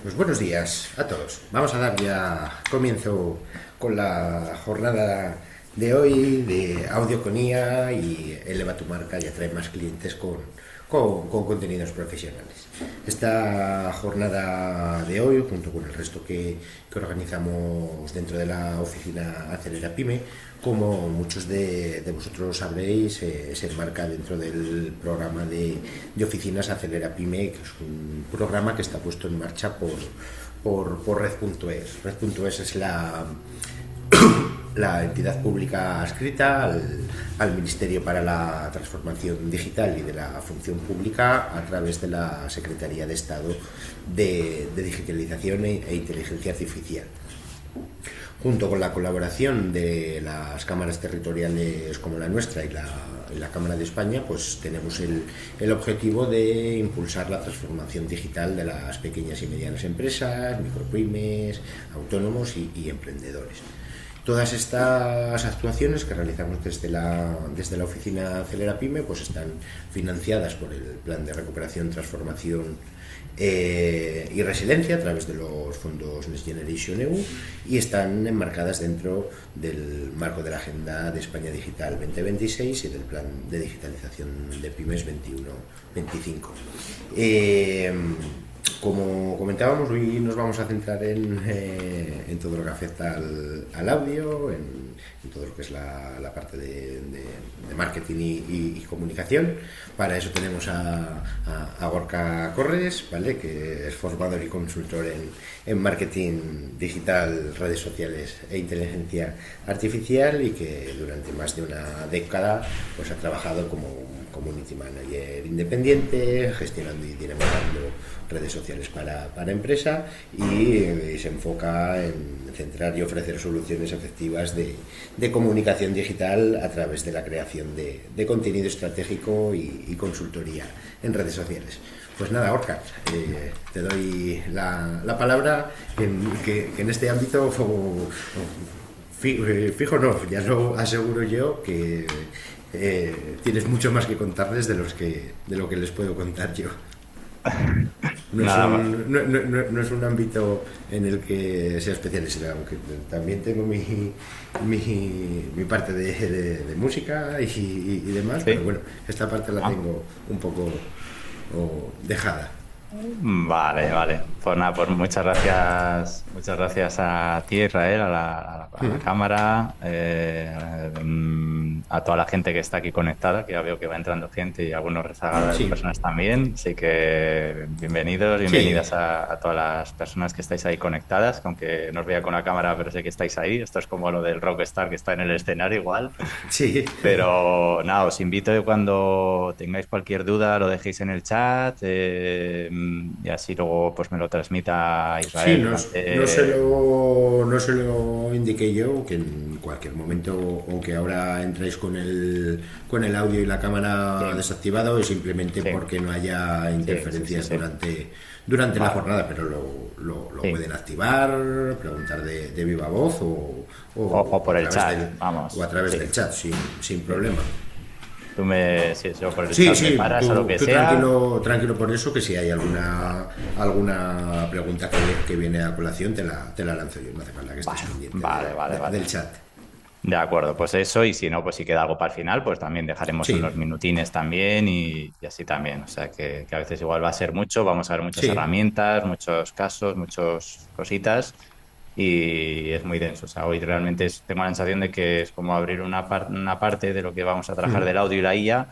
Pues buenos días a todos. Vamos a dar ya comienzo con la jornada de hoy de audio con IA y eleva tu marca y atrae más clientes con contenidos profesionales. Esta jornada de hoy, junto con el resto que organizamos dentro de la oficina Acelera Pyme, como muchos de vosotros sabréis, se enmarca dentro del programa de oficinas Acelera Pyme, que es un programa que está puesto en marcha por Red.es. Red.es es la entidad pública adscrita al Ministerio para la Transformación Digital y de la Función Pública a través de la Secretaría de Estado de Digitalización e Inteligencia Artificial. Junto con la colaboración de las cámaras territoriales como la nuestra y la Cámara de España, pues tenemos el objetivo de impulsar la transformación digital de las pequeñas y medianas empresas, micropymes, autónomos y emprendedores. Todas estas actuaciones que realizamos desde la oficina Acelera Pyme pues están financiadas por el Plan de Recuperación, Transformación y Resiliencia a través de los fondos Next Generation EU y están enmarcadas dentro del marco de la Agenda de España Digital 2026 y del Plan de Digitalización de Pymes 21-25. Como comentábamos, hoy nos vamos a centrar en todo lo que afecta al audio, en todo lo que es la parte de marketing y comunicación. Para eso tenemos a Gorka Corres, ¿vale? Que es formador y consultor en marketing digital, redes sociales e inteligencia artificial y que durante más de una década pues, ha trabajado como community manager independiente, gestionando y dinamizando redes sociales para empresa y se enfoca en centrar y ofrecer soluciones efectivas de comunicación digital a través de la creación de contenido estratégico y consultoría en redes sociales. Pues nada, Gorka, te doy la palabra que en este ámbito fijo no, ya lo aseguro yo que tienes mucho más que contarles de lo que les puedo contar yo. No es un ámbito en el que sea especialista, aunque también tengo mi parte de música y demás, Sí. pero bueno, esta parte la tengo un poco dejada. Vale, vale. Pues nada, pues muchas gracias a ti, Israel, a la cámara, a toda la gente que está aquí conectada, que ya veo que va entrando gente y algunos rezagadas Sí, personas también. Así que bienvenidos, sí, bienvenidas a todas las personas que estáis ahí conectadas, que aunque no os vea con la cámara, pero sé que estáis ahí. Esto es como lo del rockstar que está en el escenario igual. sí. Pero nada, os invito a que cuando tengáis cualquier duda lo dejéis en el chat y así luego pues me lo transmita Sí, Israel no se lo indiqué yo, que en cualquier momento, aunque ahora entréis con el audio y la cámara Sí, desactivado, es simplemente sí, porque no haya sí, interferencias sí. durante la Vale, jornada, pero lo sí. pueden activar, preguntar de viva voz O a por el través chat, vamos. o a través Sí. del chat, sin problema. Si eso por el Sí, chat me sí, paras o lo que tú sea. tranquilo por eso, que si hay alguna pregunta que viene a colación, te la lanzo yo, no hace falta que estés Vale, pendiente vale. del chat. De acuerdo, pues eso, y si no, pues si queda algo para el final, pues también dejaremos Sí, unos minutines también y así también. O sea que a veces igual va a ser mucho, vamos a ver muchas sí, herramientas, muchos casos, muchas cositas y es muy denso. O sea, hoy realmente tengo la sensación de que es como abrir una parte de lo que vamos a trabajar del audio y la IA.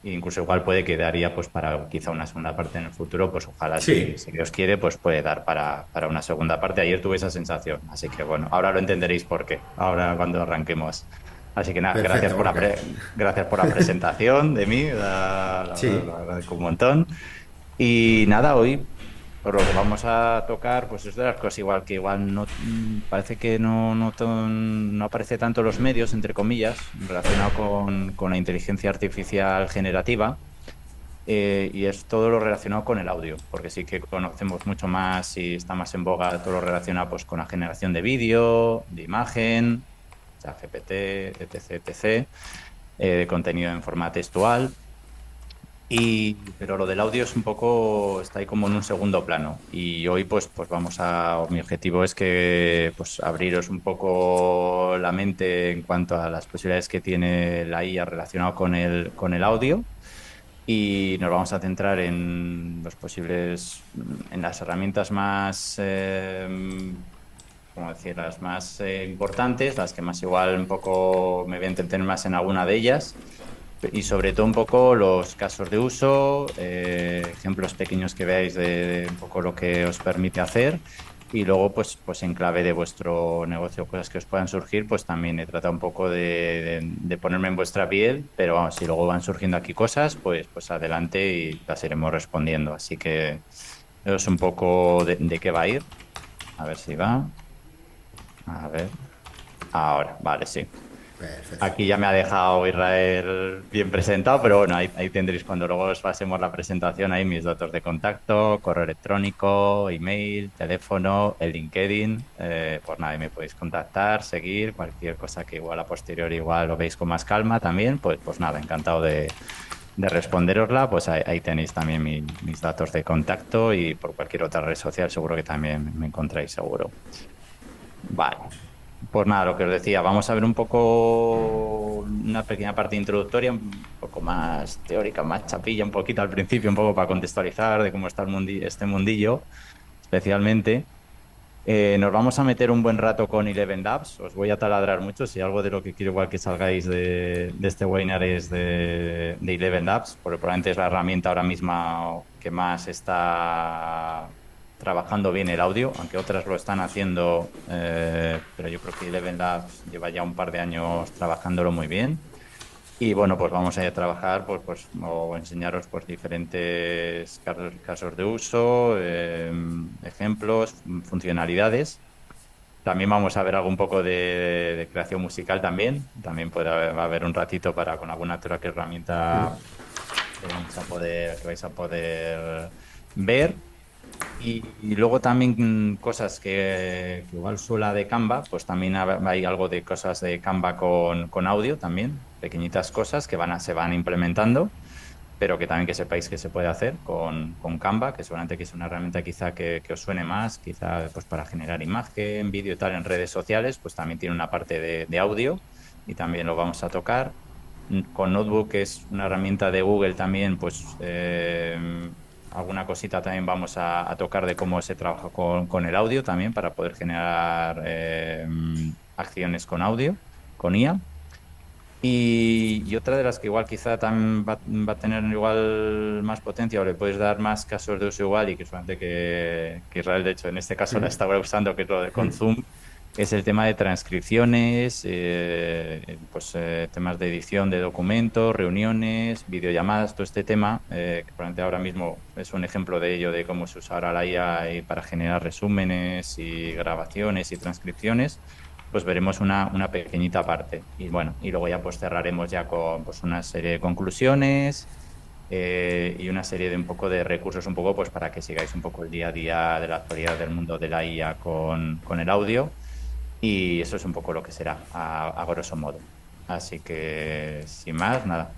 E incluso igual puede que daría pues para quizá una segunda parte en el futuro, pues ojalá sí. si Dios quiere, pues puede dar para una segunda parte. Ayer tuve esa sensación, así que bueno, ahora lo entenderéis por qué, ahora cuando arranquemos. Así que nada, Perfecto, Gorka. gracias por la presentación de mí, Sí, lo agradezco un montón. Y nada, hoy por lo que vamos a tocar, pues es de las cosas igual que igual no parece que no aparece tanto en los medios, entre comillas, relacionado con la inteligencia artificial generativa, y es todo lo relacionado con el audio, porque sí que conocemos mucho más y está más en boga todo lo relacionado pues, con la generación de vídeo, de imagen, ChatGPT, etc., de contenido en forma textual. Pero lo del audio es un poco, está ahí como en un segundo plano. Y hoy pues mi objetivo es que pues abriros un poco la mente en cuanto a las posibilidades que tiene la IA relacionado con el audio. Y nos vamos a centrar en los posibles, en las herramientas más, ¿cómo decir? Las más importantes, las que más igual un poco me voy a entretener más en alguna de ellas y sobre todo un poco los casos de uso, ejemplos pequeños que veáis de un poco lo que os permite hacer y luego pues en clave de vuestro negocio, cosas que os puedan surgir, pues también he tratado un poco de ponerme en vuestra piel, pero vamos, si luego van surgiendo aquí cosas, pues adelante y las iremos respondiendo. Así que eso es un poco de qué va a ir. A ver si va. A ver. Ahora, vale, sí. Perfecto. Aquí ya me ha dejado Israel bien presentado, pero bueno, ahí tendréis cuando luego os pasemos la presentación, ahí mis datos de contacto, correo electrónico, email, teléfono, el LinkedIn. Pues nada, ahí me podéis contactar, seguir, cualquier cosa que igual a posteriori igual lo veis con más calma también, pues nada, encantado de responderosla. Pues ahí tenéis también mis datos de contacto y por cualquier otra red social seguro que también me encontráis seguro. Vale. Pues nada, lo que os decía, vamos a ver un poco una pequeña parte introductoria, un poco más teórica, más chapilla, un poquito al principio, un poco para contextualizar de cómo está este mundillo, especialmente. Nos vamos a meter un buen rato con Eleven Labs, os voy a taladrar mucho, si algo de lo que quiero igual que salgáis de este webinar es de Eleven Labs, porque probablemente es la herramienta ahora misma que más está trabajando bien el audio, aunque otras lo están haciendo, pero yo creo que Eleven Labs lleva ya un par de años trabajándolo muy bien. Y bueno, pues vamos a ir a trabajar o enseñaros pues, diferentes casos de uso, ejemplos, funcionalidades. También vamos a ver algo un poco de creación musical también. También va a haber un ratito para con alguna otra que herramienta que vais a poder ver. Y luego también cosas que igual suela de Canva, pues también hay algo de cosas de Canva con audio también, pequeñitas cosas que se van implementando, pero que también que sepáis que se puede hacer con Canva, que seguramente que es una herramienta quizá que os suene más, quizá pues para generar imagen, vídeo y tal en redes sociales, pues también tiene una parte de audio y también lo vamos a tocar. Con Notebook, que es una herramienta de Google también, pues alguna cosita también vamos a tocar de cómo se trabaja con el audio también para poder generar acciones con audio, con IA. Y otra de las que igual quizá también va a tener igual más potencia o le puedes dar más casos de uso igual y que solamente que Israel, de hecho, en este caso la estaba usando, que es lo de con Zoom, es el tema de transcripciones, temas de edición de documentos, reuniones, videollamadas, todo este tema, que probablemente ahora mismo es un ejemplo de ello, de cómo se usa ahora la IA para generar resúmenes y grabaciones y transcripciones, pues veremos una pequeñita parte. Y bueno, y luego ya pues cerraremos ya con pues, una serie de conclusiones y una serie de un poco de recursos, un poco pues para que sigáis un poco el día a día de la actualidad del mundo de la IA con el audio. Y eso es un poco lo que será, a grosso modo. Así que, sin más, nada.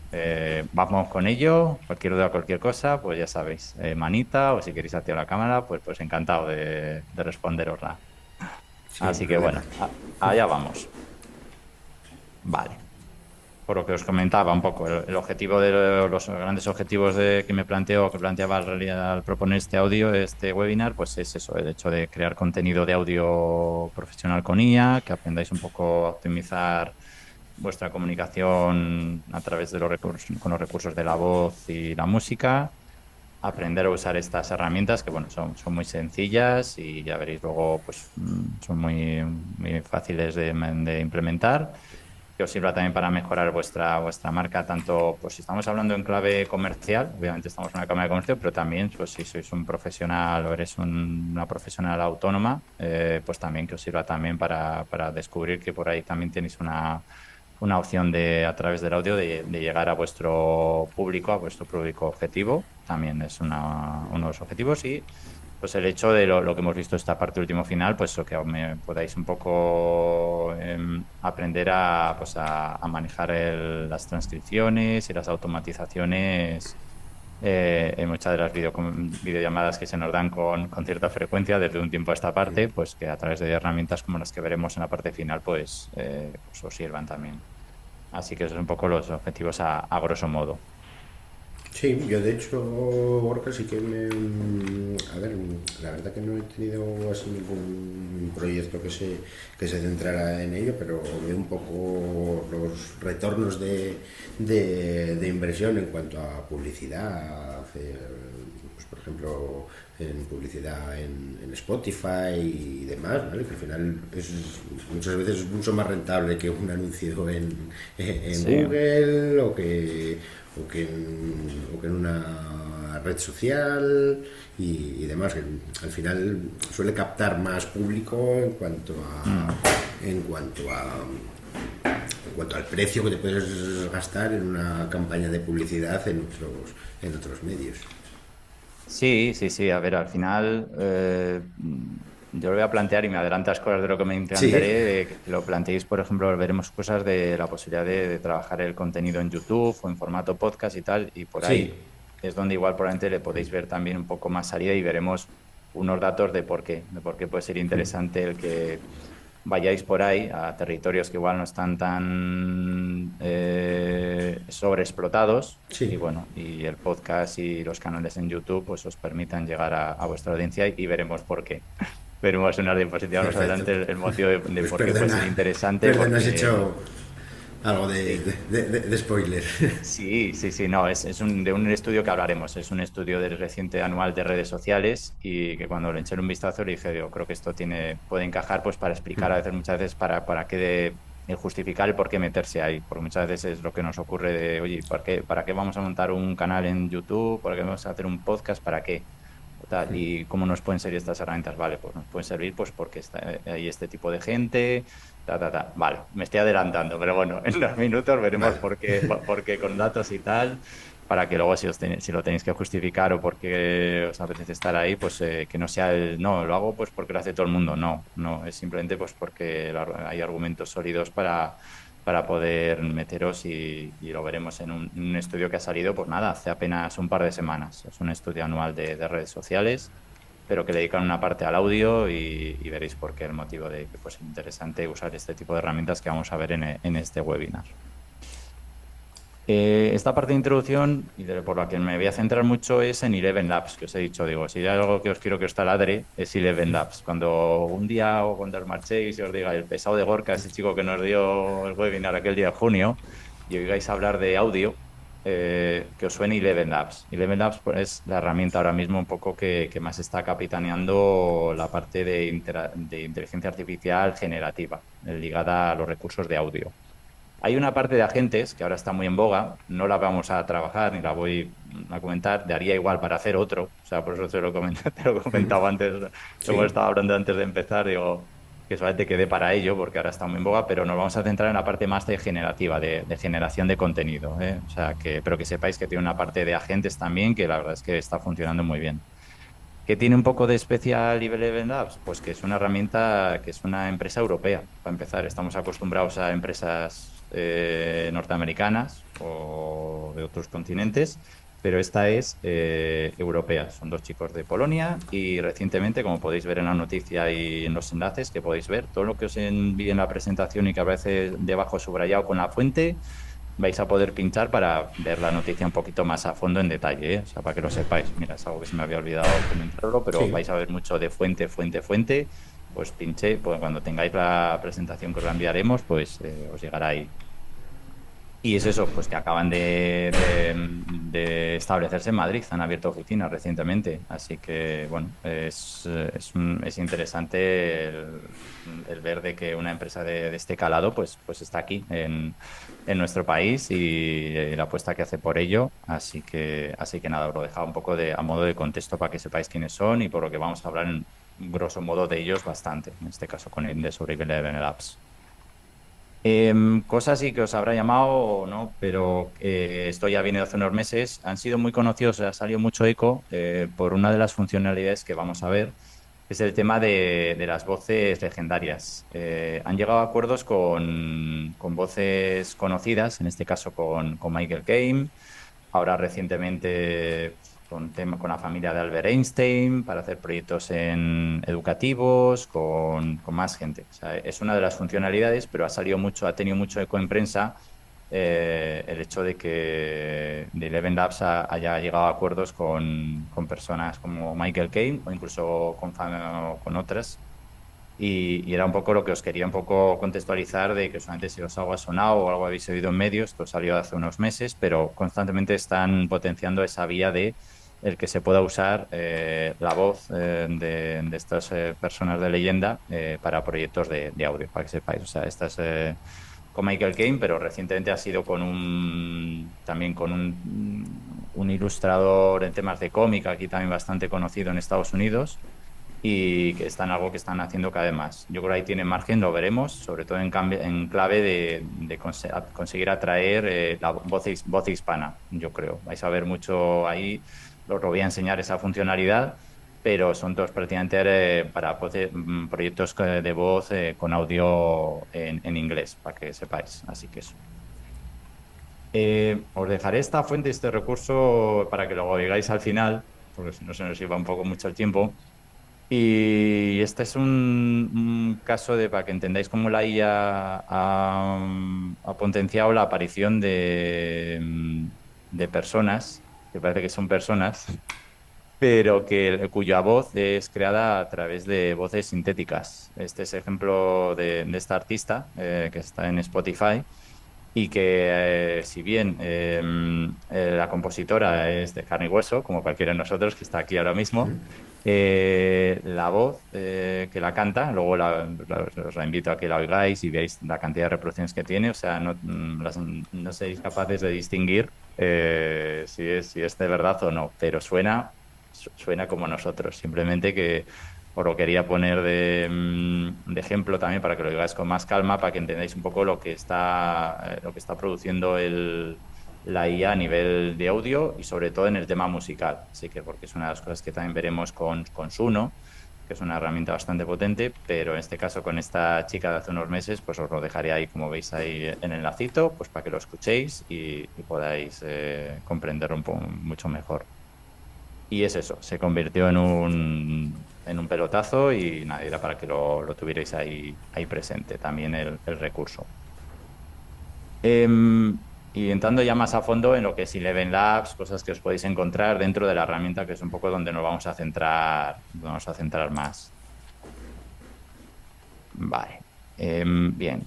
Vamos con ello. Cualquier duda, cualquier cosa, pues ya sabéis, manita o si queréis activar la cámara, pues encantado de responderosla. Sin Así que problema. bueno, allá vamos. Vale. Por lo que os comentaba un poco, el objetivo de los grandes objetivos que me planteo, que planteaba en realidad al proponer este audio, este webinar, pues es eso, el hecho de crear contenido de audio profesional con IA, que aprendáis un poco a optimizar vuestra comunicación a través de con los recursos de la voz y la música, aprender a usar estas herramientas que, bueno, son muy sencillas y ya veréis luego, pues son muy fáciles de implementar que os sirva también para mejorar vuestra marca, tanto pues si estamos hablando en clave comercial, obviamente estamos en una cámara de comercio, pero también pues si sois un profesional o eres una profesional autónoma, pues también que os sirva también para descubrir que por ahí también tenéis una opción a través del audio de llegar a a vuestro público objetivo, también es uno de los objetivos y pues el hecho de lo que hemos visto esta parte último final, pues lo que me podáis un poco aprender pues a manejar las transcripciones y las automatizaciones en muchas de las videollamadas que se nos dan con cierta frecuencia desde un tiempo a esta parte, pues que a través de herramientas como las que veremos en la parte final, pues os sirvan también. Así que esos son un poco los objetivos a grosso modo. Sí, yo de hecho, Gorka, sí que a ver, la verdad que no he tenido así ningún proyecto que se centrara en ello, pero veo un poco los retornos de inversión en cuanto a publicidad, pues, por ejemplo, en publicidad en Spotify y demás, ¿vale? Que al final muchas veces es mucho más rentable que un anuncio en Sí. Google o que en una red social y demás, que al final suele captar más público en cuanto a en cuanto al precio que te puedes gastar en una campaña de publicidad en otros medios. Sí, sí, sí. A ver, al final yo lo voy a plantear y me adelantas cosas de lo que me Sí, encantaré, de que lo planteéis, por ejemplo, veremos cosas de la posibilidad de trabajar el contenido en YouTube o en formato podcast y tal, y por sí, ahí es donde igual probablemente le podéis ver también un poco más salida y veremos unos datos de por qué puede ser interesante el que vayáis por ahí a territorios que igual no están tan sobreexplotados y sí. bueno, y el podcast y los canales en YouTube pues os permitan llegar a vuestra audiencia y veremos por qué. Veremos en una diapositiva más Perfecto. adelante el motivo de Pues por qué puede ser perdona, interesante perdona, has porque hecho algo sí. de spoiler. Sí, sí, sí, no, es de un estudio que hablaremos, es un estudio del reciente anual de redes sociales y que cuando le eché un vistazo le dije, yo creo que esto puede encajar pues para explicar a veces, muchas veces para qué justificar el por qué meterse ahí, porque muchas veces es lo que nos ocurre de, oye, para qué vamos a montar un canal en YouTube? ¿Para qué vamos a hacer un podcast? ¿Para qué? O tal, ¿y cómo nos pueden servir estas herramientas? Vale, pues nos pueden servir pues porque hay este tipo de gente. Vale, me estoy adelantando, pero bueno, en los minutos veremos Vale. por qué con datos y tal, para que luego si lo tenéis que justificar o porque os apetece estar ahí, pues que no sea no, lo hago pues porque lo hace todo el mundo. No, no, es simplemente pues porque hay argumentos sólidos para poder meteros y lo veremos en un estudio que ha salido, pues nada, hace apenas un par de semanas. Es un estudio anual de redes sociales pero que le dedican una parte al audio y veréis por qué el motivo de que pues, es interesante usar este tipo de herramientas que vamos a ver en este webinar. Esta parte de introducción, por la que me voy a centrar mucho, es en Eleven Labs, que os he dicho, digo, si hay algo que os quiero que os taladre, es Eleven Labs. Cuando un día o cuando os marchéis y os diga el pesado de Gorka, ese chico que nos dio el webinar aquel día de junio, y oigáis hablar de audio, que os suene Eleven Labs. Eleven Labs pues, es la herramienta ahora mismo un poco que más está capitaneando la parte de inteligencia artificial generativa, ligada a los recursos de audio. Hay una parte de agentes que ahora está muy en boga, no la vamos a trabajar ni la voy a comentar, daría igual para hacer otro, o sea, por eso te lo he comentado antes, lo hemos Sí, estado hablando antes de empezar, digo, que solamente quede para ello, porque ahora está muy en boga, pero nos vamos a centrar en la parte más de generativa, de generación de contenido, ¿eh? O sea, pero que sepáis que tiene una parte de agentes también, que la verdad es que está funcionando muy bien. ¿Qué tiene un poco de especial Eleven Labs? Pues que es una herramienta, que es una empresa europea, para empezar. Estamos acostumbrados a empresas norteamericanas o de otros continentes, pero esta es europea. Son dos chicos de Polonia y recientemente, como podéis ver en la noticia y en los enlaces que podéis ver, todo lo que os envíe en la presentación y que aparece debajo subrayado con la fuente, vais a poder pinchar para ver la noticia un poquito más a fondo en detalle, ¿eh? O sea, para que lo sepáis. Mira, es algo que se me había olvidado comentarlo, pero sí. vais a ver mucho de fuente, fuente, fuente. Pues pinché, pues cuando tengáis la presentación que os la enviaremos, pues os llegará ahí. Y es eso, pues que acaban de establecerse en Madrid, han abierto oficinas recientemente, así que bueno, es interesante el ver de que una empresa de este calado pues está aquí en nuestro país y la apuesta que hace por ello, así que nada, os lo he dejado un poco a modo de contexto para que sepáis quiénes son y por lo que vamos a hablar en grosso modo de ellos bastante, en este caso con el de sobre Eleven Labs. Cosas sí que os habrá llamado o no, pero esto ya viene de hace unos meses. Han sido muy conocidos, ha salido mucho eco por una de las funcionalidades que vamos a ver, que es el tema de las voces legendarias. Han llegado a acuerdos con voces conocidas, en este caso con Michael Caine. ahora recientemente con la familia de Albert Einstein para hacer proyectos educativos con más gente. O sea, es una de las funcionalidades, pero ha tenido mucho eco en prensa el hecho de Eleven Labs haya llegado a acuerdos con personas como Michael Caine o incluso con otras. Y era un poco lo que os quería un poco contextualizar de que solamente si os algo ha sonado o algo habéis oído en medios, esto salió hace unos meses, pero constantemente están potenciando esa vía de el que se pueda usar la voz de estas personas de leyenda para proyectos de audio, para que sepáis. O sea, estas con Michael Caine, pero recientemente ha sido también con un ilustrador en temas de cómic, aquí también bastante conocido en Estados Unidos, y que están algo que están haciendo cada vez más. Yo creo que ahí tiene margen, lo veremos, sobre todo en clave de conseguir atraer la voz hispana, yo creo. Vais a ver mucho ahí, os lo voy a enseñar esa funcionalidad, pero son todos prácticamente para proyectos de voz con audio en inglés, para que sepáis. Así que eso. Os dejaré esta fuente, este recurso, para que lo oigáis al final, porque si no se nos lleva un poco mucho el tiempo. Y este es un caso para que entendáis cómo la IA ha potenciado la aparición de personas, que parece que son personas, pero cuya voz es creada a través de voces sintéticas. Este es ejemplo de esta artista que está en Spotify y que si bien la compositora es de carne y hueso, como cualquiera de nosotros que está aquí ahora mismo, la voz que la canta, luego os la invito a que la oigáis y veáis la cantidad de reproducciones que tiene, o sea, no seréis capaces de distinguir si es de verdad o no, pero suena como nosotros, simplemente que os lo quería poner de ejemplo también para que lo digáis con más calma, para que entendáis un poco lo que está produciendo la IA a nivel de audio y sobre todo en el tema musical. Así que porque es una de las cosas que también veremos con Suno, que es una herramienta bastante potente, pero en este caso con esta chica de hace unos meses, pues os lo dejaré ahí, como veis ahí en el lacito, pues para que lo escuchéis y podáis comprenderlo mucho mejor. Y es eso, se convirtió en un pelotazo y nada, era para que lo tuvierais ahí presente también el recurso. Em, y entrando ya más a fondo en lo que es Eleven Labs, cosas que os podéis encontrar dentro de la herramienta, que es un poco donde nos vamos a centrar más. Vale. Bien.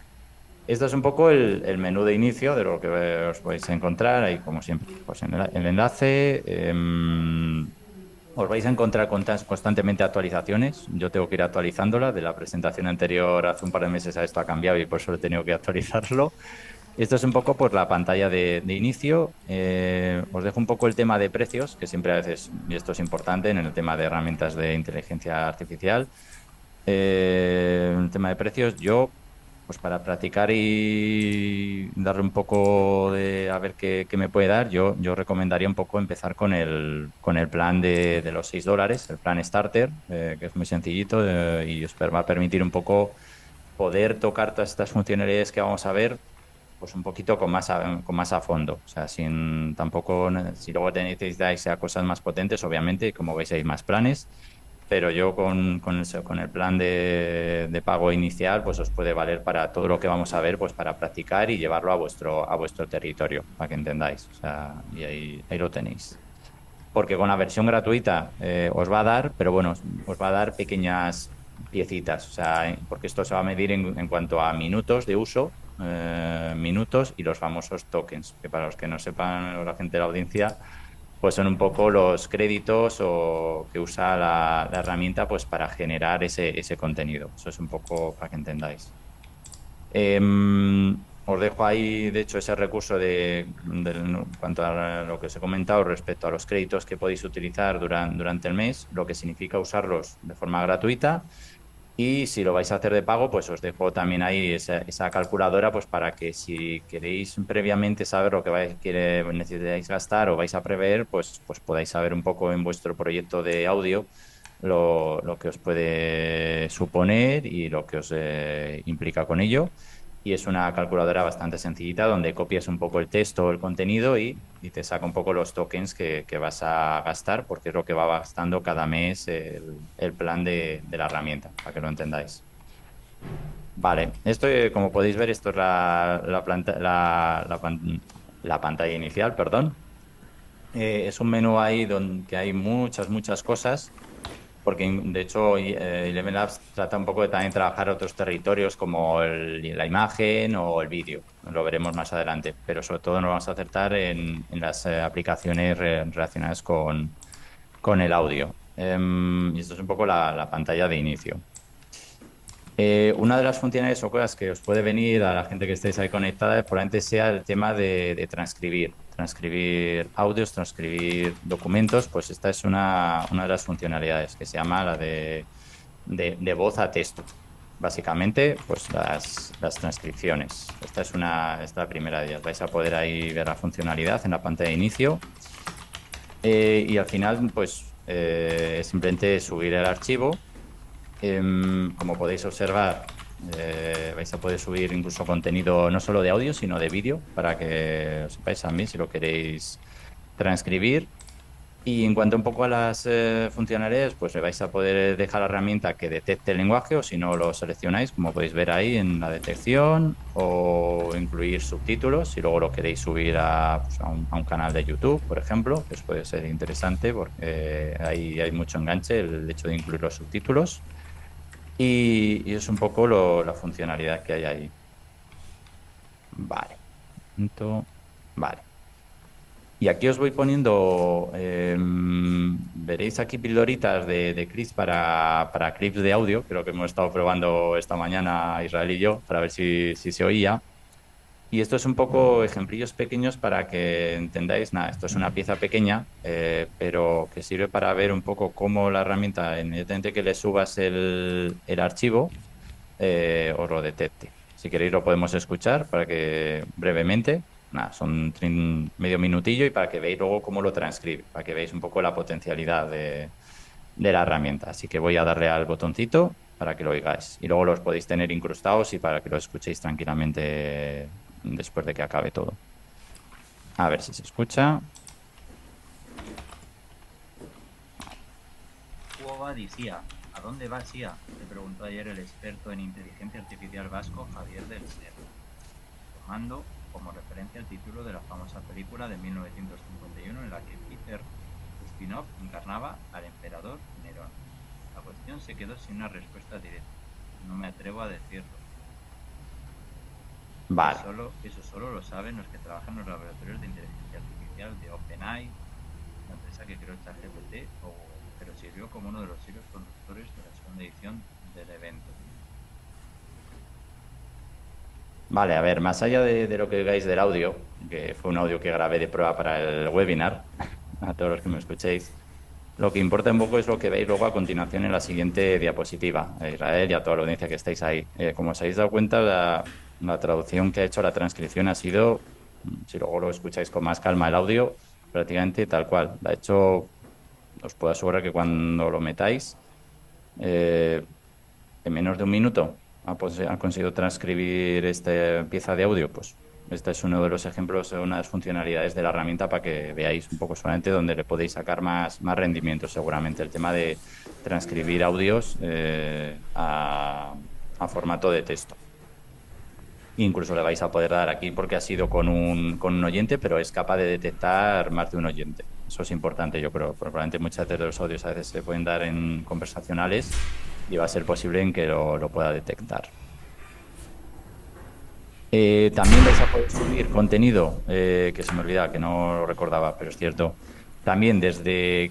Esto es un poco el menú de inicio de lo que os podéis encontrar. Ahí, como siempre, pues en el enlace. Os vais a encontrar constantemente actualizaciones. Yo tengo que ir actualizándola. De la presentación anterior, hace un par de meses, a esto ha cambiado y por eso he tenido que actualizarlo. Esto es un poco pues, la pantalla de inicio. Os dejo un poco el tema de precios, que siempre a veces, y esto es importante en el tema de herramientas de inteligencia artificial. El tema de precios, yo, pues para practicar y darle un poco a ver qué me puede dar, yo recomendaría un poco empezar con el plan de los $6, el plan Starter, que es muy sencillito y os va a permitir un poco poder tocar todas estas funcionalidades que vamos a ver pues un poquito con más a fondo. O sea, sin tampoco, si luego necesitáis a cosas más potentes, obviamente, como veis hay más planes, pero yo con el plan de pago inicial, pues os puede valer para todo lo que vamos a ver, pues para practicar y llevarlo a vuestro territorio, para que entendáis. O sea, y ahí lo tenéis. Porque con la versión gratuita os va a dar, pero bueno, os va a dar pequeñas piecitas. O sea, porque esto se va a medir en cuanto a minutos de uso, minutos y los famosos tokens, que para los que no sepan, la gente de la audiencia, pues son un poco los créditos que usa la herramienta pues para generar ese contenido. Eso es un poco para que entendáis. Os dejo ahí, de hecho, ese recurso en cuanto a lo que os he comentado respecto a los créditos que podéis utilizar durante el mes, lo que significa usarlos de forma gratuita. Y si lo vais a hacer de pago, pues os dejo también ahí esa calculadora, pues para que si queréis previamente saber lo que necesitáis gastar o vais a prever, pues podáis saber un poco en vuestro proyecto de audio lo que os puede suponer y lo que os implica con ello. y es una calculadora bastante sencillita donde copias un poco el texto o el contenido y te saca un poco los tokens que vas a gastar, porque es lo que va gastando cada mes el plan de la herramienta, para que lo entendáis. Vale, esto, como podéis ver, esto es la pantalla inicial, perdón. Es un menú ahí donde hay muchas cosas, porque de hecho Eleven Labs trata un poco de también trabajar otros territorios como la imagen o el vídeo. Lo veremos más adelante, pero sobre todo nos vamos a acertar en las aplicaciones relacionadas con el audio. Y esto es un poco la pantalla de inicio. Una de las funcionalidades o cosas que os puede venir a la gente que estéis ahí conectada probablemente sea el tema de transcribir audios, transcribir documentos. Pues esta es una de las funcionalidades que se llama la de voz a texto. Básicamente, pues las transcripciones. Esta es la primera de ellas. Vais a poder ahí ver la funcionalidad en la pantalla de inicio. Y al final, pues es simplemente subir el archivo. Como podéis observar, vais a poder subir incluso contenido no solo de audio, sino de vídeo, para que os sepáis también si lo queréis transcribir. Y en cuanto un poco a las funcionalidades, pues le vais a poder dejar la herramienta que detecte el lenguaje, o si no lo seleccionáis, como podéis ver ahí en la detección, o incluir subtítulos si luego lo queréis subir pues a un canal de YouTube, por ejemplo, que os puede ser interesante porque ahí hay mucho enganche el hecho de incluir los subtítulos. Y es un poco la funcionalidad que hay ahí. Vale. Vale. Y aquí os voy poniendo, veréis aquí pildoritas de clips para clips de audio. Creo que hemos estado probando esta mañana Israel y yo para ver si se oía. Y esto es un poco ejemplillos pequeños para que entendáis, nada, esto es una pieza pequeña, pero que sirve para ver un poco cómo la herramienta, inmediatamente que le subas el archivo, os lo detecte. Si queréis lo podemos escuchar para que brevemente, nada, son medio minutillo y para que veáis luego cómo lo transcribe, para que veáis un poco la potencialidad de la herramienta. Así que voy a darle al botoncito para que lo oigáis. Y luego los podéis tener incrustados y para que lo escuchéis tranquilamente después de que acabe todo. A ver si se escucha. Uova decía, ¿a dónde vas, IA? Le preguntó ayer el experto en inteligencia artificial vasco Javier del Ser, tomando como referencia el título de la famosa película de 1951 en la que Peter Ustinov encarnaba al emperador Nerón. La cuestión se quedó sin una respuesta directa. No me atrevo a decirlo. Vale. Eso solo lo saben los que trabajan en los laboratorios de inteligencia artificial de OpenAI, la empresa que creó ChatGPT, pero sirvió como uno de los hilos conductores de la segunda edición del evento. Vale, a ver, más allá de lo que digáis del audio, que fue un audio que grabé de prueba para el webinar, a todos los que me escuchéis, lo que importa un poco es lo que veis luego a continuación en la siguiente diapositiva, Israel y a toda la audiencia que estáis ahí. Como os habéis dado cuenta, la traducción que ha hecho la transcripción ha sido, si luego lo escucháis con más calma el audio, prácticamente tal cual. De hecho, os puedo asegurar que cuando lo metáis, en menos de un minuto ha conseguido transcribir esta pieza de audio. Pues este es uno de los ejemplos, una de las funcionalidades de la herramienta para que veáis un poco solamente donde le podéis sacar más rendimiento seguramente. El tema de transcribir audios a formato de texto. Incluso le vais a poder dar aquí porque ha sido con un oyente, pero es capaz de detectar más de un oyente. Eso es importante, yo creo. Probablemente muchos de los audios a veces se pueden dar en conversacionales y va a ser posible en que lo pueda detectar. También vais a poder subir contenido, que se me olvidaba, que no lo recordaba, pero es cierto. También desde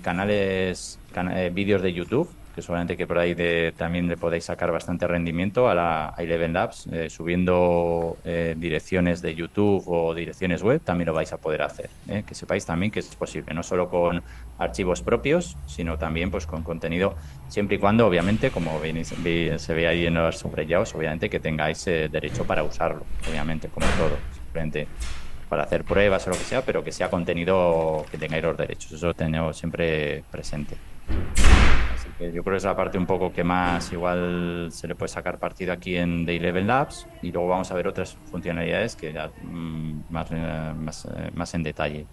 vídeos de YouTube, que seguramente que por ahí también le podéis sacar bastante rendimiento a Eleven Labs, subiendo direcciones de YouTube o direcciones web, también lo vais a poder hacer. Que sepáis también que es posible, no solo con archivos propios, sino también pues con contenido, siempre y cuando, obviamente, como se ve ahí en los subrayados, obviamente que tengáis derecho para usarlo, obviamente, como todo, simplemente para hacer pruebas o lo que sea, pero que sea contenido que tengáis los derechos. Eso lo tenemos siempre presente. Así que yo creo que es la parte un poco que más igual se le puede sacar partido aquí en The Eleven Labs, y luego vamos a ver otras funcionalidades que ya más en detalle.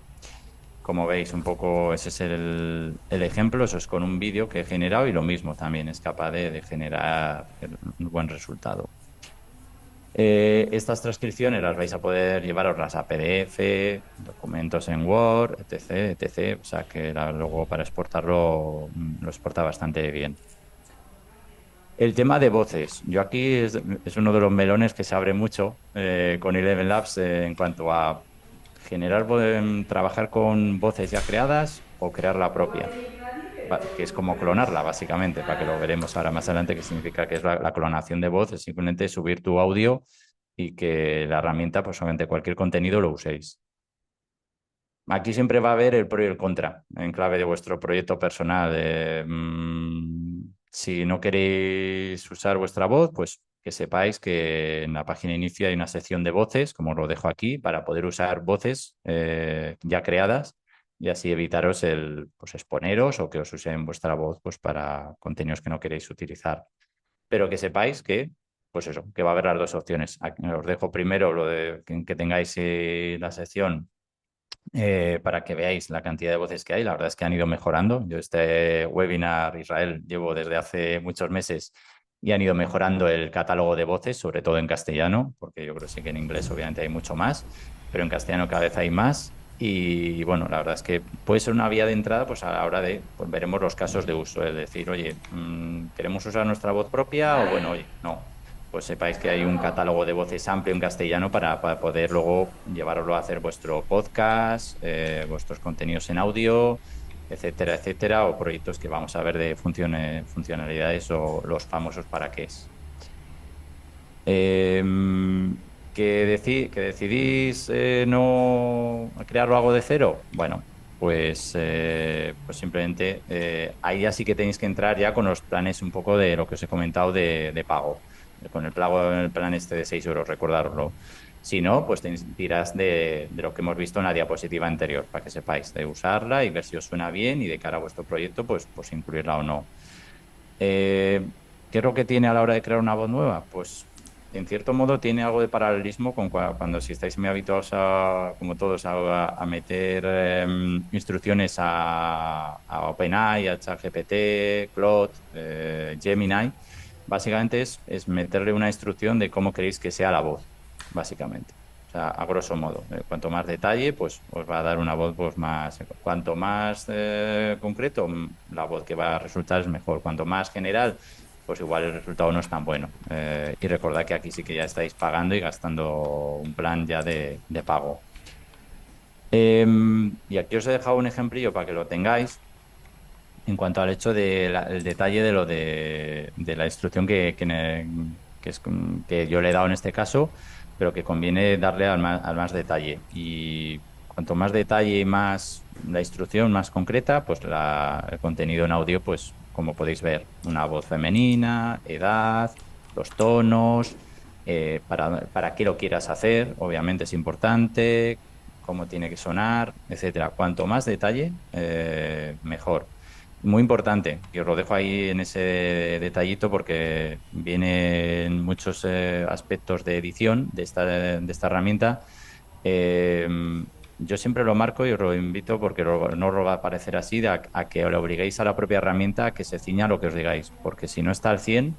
Como veis, un poco ese es el ejemplo, eso es con un vídeo que he generado y lo mismo también es capaz de generar un buen resultado. Estas transcripciones las vais a poder llevaroslas a PDF, documentos en Word, etc, etc. O sea que luego para exportarlo lo exporta bastante bien. El tema de voces. Yo aquí es uno de los melones que se abre mucho con Eleven Labs en cuanto a generar, trabajar con voces ya creadas o crear la propia, que es como clonarla, básicamente, para que lo veremos ahora más adelante, que significa que es la clonación de voz, es simplemente subir tu audio y que la herramienta, pues obviamente cualquier contenido lo uséis. Aquí siempre va a haber el pro y el contra, en clave de vuestro proyecto personal. Si no queréis usar vuestra voz, pues que sepáis que en la página inicio hay una sección de voces, como os lo dejo aquí, para poder usar voces ya creadas y así evitaros el pues, exponeros o que os usen vuestra voz pues, para contenidos que no queréis utilizar. Pero que sepáis que, pues eso, que va a haber las dos opciones. Aquí os dejo primero lo de que tengáis la sección para que veáis la cantidad de voces que hay. La verdad es que han ido mejorando. Yo este webinar Israel llevo desde hace muchos meses y han ido mejorando el catálogo de voces, sobre todo en castellano, porque yo creo sí que en inglés obviamente hay mucho más, pero en castellano cada vez hay más. Y bueno, la verdad es que puede ser una vía de entrada, pues a la hora de, pues veremos los casos de uso, es decir, oye, ¿queremos usar nuestra voz propia? O bueno, oye, no, pues sepáis que hay un catálogo de voces amplio en castellano para poder luego llevaroslo a hacer vuestro podcast, vuestros contenidos en audio, etcétera, etcétera, o proyectos que vamos a ver de funcionalidades o los famosos para qué es. Eh, que decidís no crearlo algo de cero, bueno, pues simplemente ahí ya sí que tenéis que entrar ya con los planes un poco de lo que os he comentado de pago, con el plan este de 6 euros, recordároslo. Si no, pues tirás de lo que hemos visto en la diapositiva anterior, para que sepáis de usarla y ver si os suena bien y de cara a vuestro proyecto, pues incluirla o no. Eh, ¿Qué es lo que tiene a la hora de crear una voz nueva? Pues en cierto modo tiene algo de paralelismo con cuando si estáis muy habituados como todos, a meter instrucciones a OpenAI, a ChatGPT, Claude, Gemini. Básicamente es meterle una instrucción de cómo queréis que sea la voz, básicamente. O sea, a grosso modo, cuanto más detalle, pues os va a dar una voz pues, más. Cuanto más concreto, la voz que va a resultar es mejor. Cuanto más general, pues igual el resultado no es tan bueno. Y recordad que aquí sí que ya estáis pagando y gastando un plan ya de pago. Y aquí os he dejado un ejemplillo para que lo tengáis en cuanto al hecho del detalle de lo de la instrucción que yo le he dado en este caso, pero que conviene darle al más detalle. Y cuanto más detalle y más la instrucción más concreta, pues el contenido en audio, pues como podéis ver, una voz femenina, edad, los tonos, para qué lo quieras hacer, obviamente es importante, cómo tiene que sonar, etcétera. Cuanto más detalle, mejor. Muy importante, que os lo dejo ahí en ese detallito porque vienen muchos aspectos de edición de esta herramienta. Eh, yo siempre lo marco y os lo invito porque no os lo va a parecer así, a que le obliguéis a la propia herramienta a que se ciña a lo que os digáis, porque si no está al 100,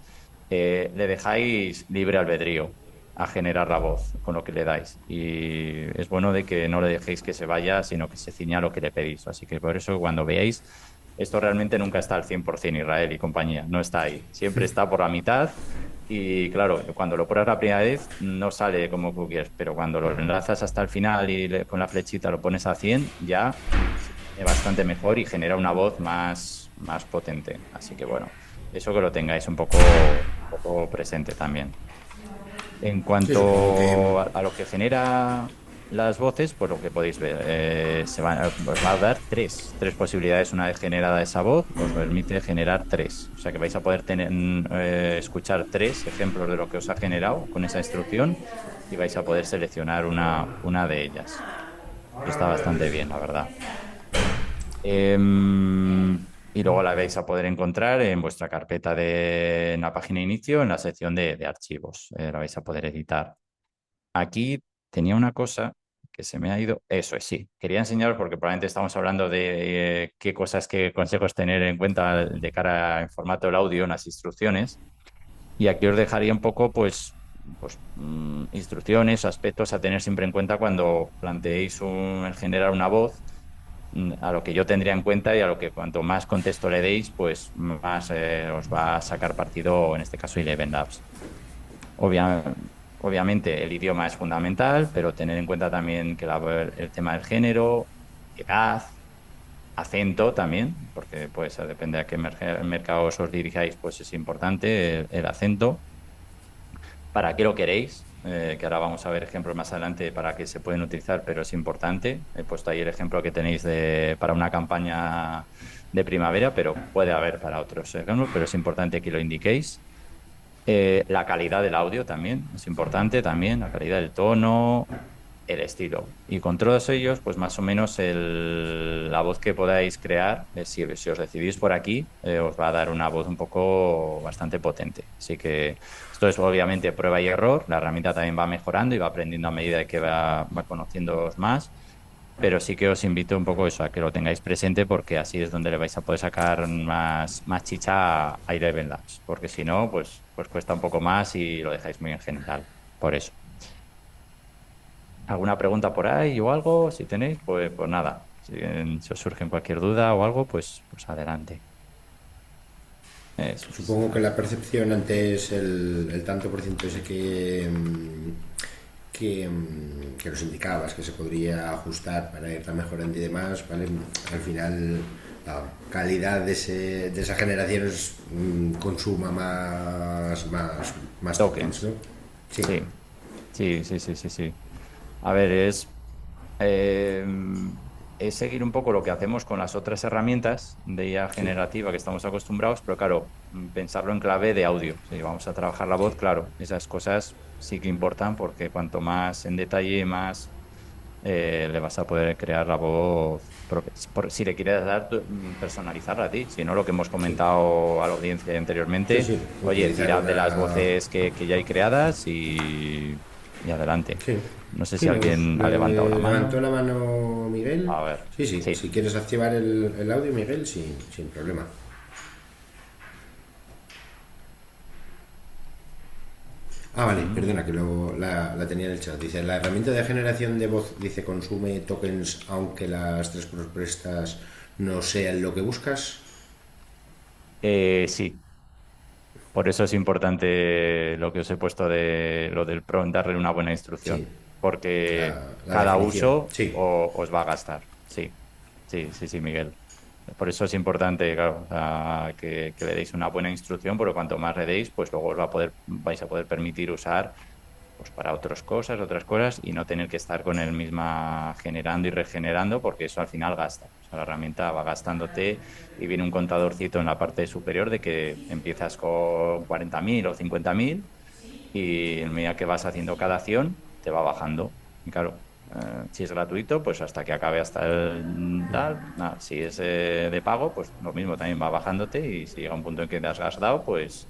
le dejáis libre albedrío a generar la voz con lo que le dais. Y es bueno de que no le dejéis que se vaya, sino que se ciña a lo que le pedís. Así que por eso cuando veáis, esto realmente nunca está al 100% Israel y compañía, no está ahí. Siempre está por la mitad y claro, cuando lo pruebas la primera vez no sale como tú quieres, pero cuando lo enlazas hasta el final y con la flechita lo pones a 100, ya es bastante mejor y genera una voz más potente. Así que bueno, eso que lo tengáis un poco presente también. En Sí, supongo cuanto que a lo que genera las voces, pues lo que podéis ver, os va a dar tres posibilidades. Una vez generada esa voz, os permite generar tres. O sea que vais a poder escuchar tres ejemplos de lo que os ha generado con esa instrucción y vais a poder seleccionar una de ellas. Está bastante bien, la verdad. Em, y luego la vais a poder encontrar en vuestra carpeta en la página inicio, en la sección de archivos. La vais a poder editar. Aquí tenía una cosa que se me ha ido. Eso es, sí. Quería enseñaros porque probablemente estamos hablando de qué cosas, qué consejos tener en cuenta de cara en formato del audio, en las instrucciones. Y aquí os dejaría un poco, instrucciones, aspectos a tener siempre en cuenta cuando planteéis el generar una voz, a lo que yo tendría en cuenta y a lo que cuanto más contexto le deis, pues más os va a sacar partido, en este caso, Eleven Labs. Obvia- Obviamente el idioma es fundamental, pero tener en cuenta también que el tema del género, edad, acento también, porque pues depende a qué mercados os dirijáis, pues es importante el acento. ¿Para qué lo queréis? Que ahora vamos a ver ejemplos más adelante para qué se pueden utilizar, pero es importante. He puesto ahí el ejemplo que tenéis para una campaña de primavera, pero puede haber para otros ejemplos, pero es importante que lo indiquéis. La calidad del audio también es importante, también la calidad del tono, el estilo. Y con todos ellos, pues más o menos la voz que podáis crear, si os decidís por aquí, os va a dar una voz un poco bastante potente. Así que esto es obviamente prueba y error. La herramienta también va mejorando y va aprendiendo a medida que va conociéndoos más. Pero sí que os invito un poco eso, a que lo tengáis presente porque así es donde le vais a poder sacar más chicha a Eleven Labs. Porque si no, pues cuesta un poco más y lo dejáis muy en general. Por eso. ¿Alguna pregunta por ahí o algo? Si tenéis, pues nada. Si os surge cualquier duda o algo, pues adelante. Eso es. Supongo que la percepción antes, el tanto por ciento ese que nos indicabas que se podría ajustar para irla mejorando y demás, ¿vale? Al final la calidad de esa generación consuma más tokens, Tokens. ¿no? Sí, Sí, sí, sí, sí, sí, sí. A ver, eh, es seguir un poco lo que hacemos con las otras herramientas de IA sí, generativa que estamos acostumbrados, pero claro, pensarlo en clave de audio. Si vamos a trabajar la sí. voz, claro, esas cosas sí que importan porque cuanto más en detalle, más le vas a poder crear la voz propia. Si le quieres dar, personalizarla a ti, si no lo que hemos Sí, comentado a la audiencia sí, anteriormente, sí, oye, utilizar tirad de las una... voces que ya hay creadas y adelante. Sí, No sé sí, si alguien ha levantado la levantó mano. la mano Miguel. A ver, Sí, sí, sí. si quieres activar el audio, Miguel, sin problema. Ah, vale, Mm. perdona, que la tenía en el chat. Dice, la herramienta de generación de voz, dice, consume tokens aunque las tres propuestas no sean lo que buscas. Sí, por eso es importante lo que os he puesto de lo del prompt, darle una buena Sí, instrucción, porque la cada definición. uso Sí, os va a gastar. Sí, sí, sí, sí, Miguel. Por eso es importante, claro, o sea, que le deis una buena instrucción, porque cuanto más le deis, pues luego vais a poder permitir usar pues para otras cosas, y no tener que estar con el misma generando y regenerando, porque eso al final gasta. O sea, la herramienta va gastándote y viene un contadorcito en la parte superior de que empiezas con 40.000 o 50.000 y en medida que vas haciendo cada acción te va bajando. Y claro, si es gratuito, pues hasta que acabe hasta el tal. Nada, si es de pago, pues lo mismo también va bajándote y si llega un punto en que te has gastado, pues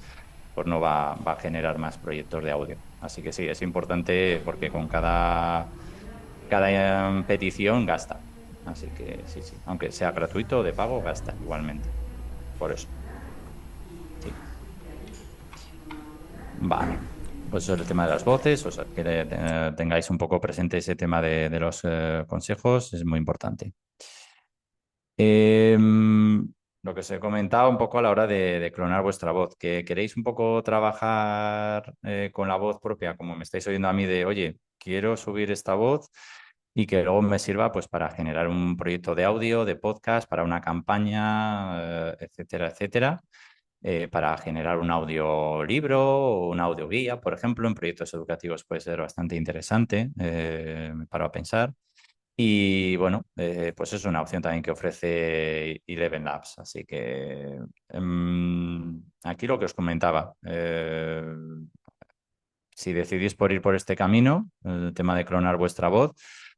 no va a generar más proyectos de audio. Así que sí, es importante porque con cada petición gasta. Así que sí, sí. Aunque sea gratuito o de pago, gasta igualmente. Por eso, sí. Vale. Pues eso es el tema de las voces, o sea, que tengáis un poco presente ese tema de los consejos, es muy importante. Lo que os he comentado un poco a la hora de clonar vuestra voz, que queréis un poco trabajar con la voz propia, como me estáis oyendo a mí de, oye, quiero subir esta voz y que luego me sirva pues para generar un proyecto de audio, de podcast, para una campaña, etcétera, etcétera, para generar un audiolibro o una audioguía, por ejemplo, en proyectos educativos puede ser bastante interesante para pensar. Y bueno, pues es una opción también que ofrece Eleven Labs. Así que aquí lo que os comentaba, si decidís por ir por este camino, el tema de clonar vuestra voz,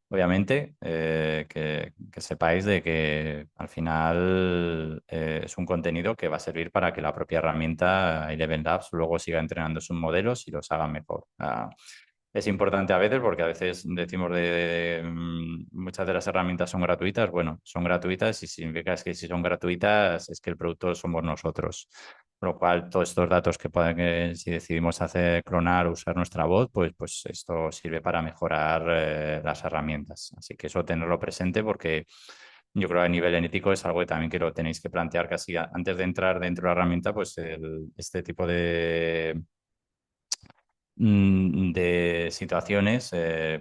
obviamente, que sepáis de que al final es un contenido que va a servir para que la propia herramienta Eleven Labs luego siga entrenando sus modelos y los haga mejor. Es importante a veces porque a veces decimos muchas de las herramientas son gratuitas. Bueno, son gratuitas y significa es que si son gratuitas es que el producto somos nosotros. Por lo cual, todos estos datos que pueden, que si decidimos hacer clonar o usar nuestra voz, pues esto sirve para mejorar las herramientas. Así que eso tenerlo presente porque yo creo que a nivel ético es algo que también que lo tenéis que plantear casi antes de entrar dentro de la herramienta, pues este tipo de situaciones,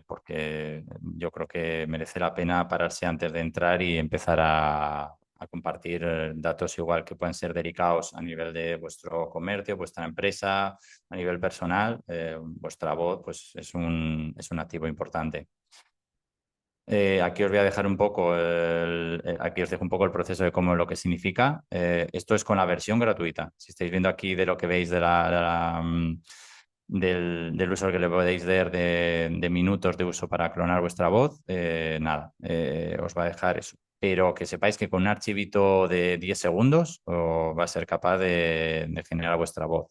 porque yo creo que merece la pena pararse antes de entrar y empezar a compartir datos igual que pueden ser delicados a nivel de vuestro comercio, vuestra empresa, a nivel personal. Vuestra voz pues, es un activo importante. Aquí os voy a dejar un poco aquí os dejo un poco el proceso de cómo lo que significa. Esto es con la versión gratuita. Si estáis viendo aquí de lo que veis del uso que le podéis dar de minutos de uso para clonar vuestra voz, nada, os va a dejar eso. Pero que sepáis que con un archivito de 10 segundos va a ser capaz de generar vuestra voz.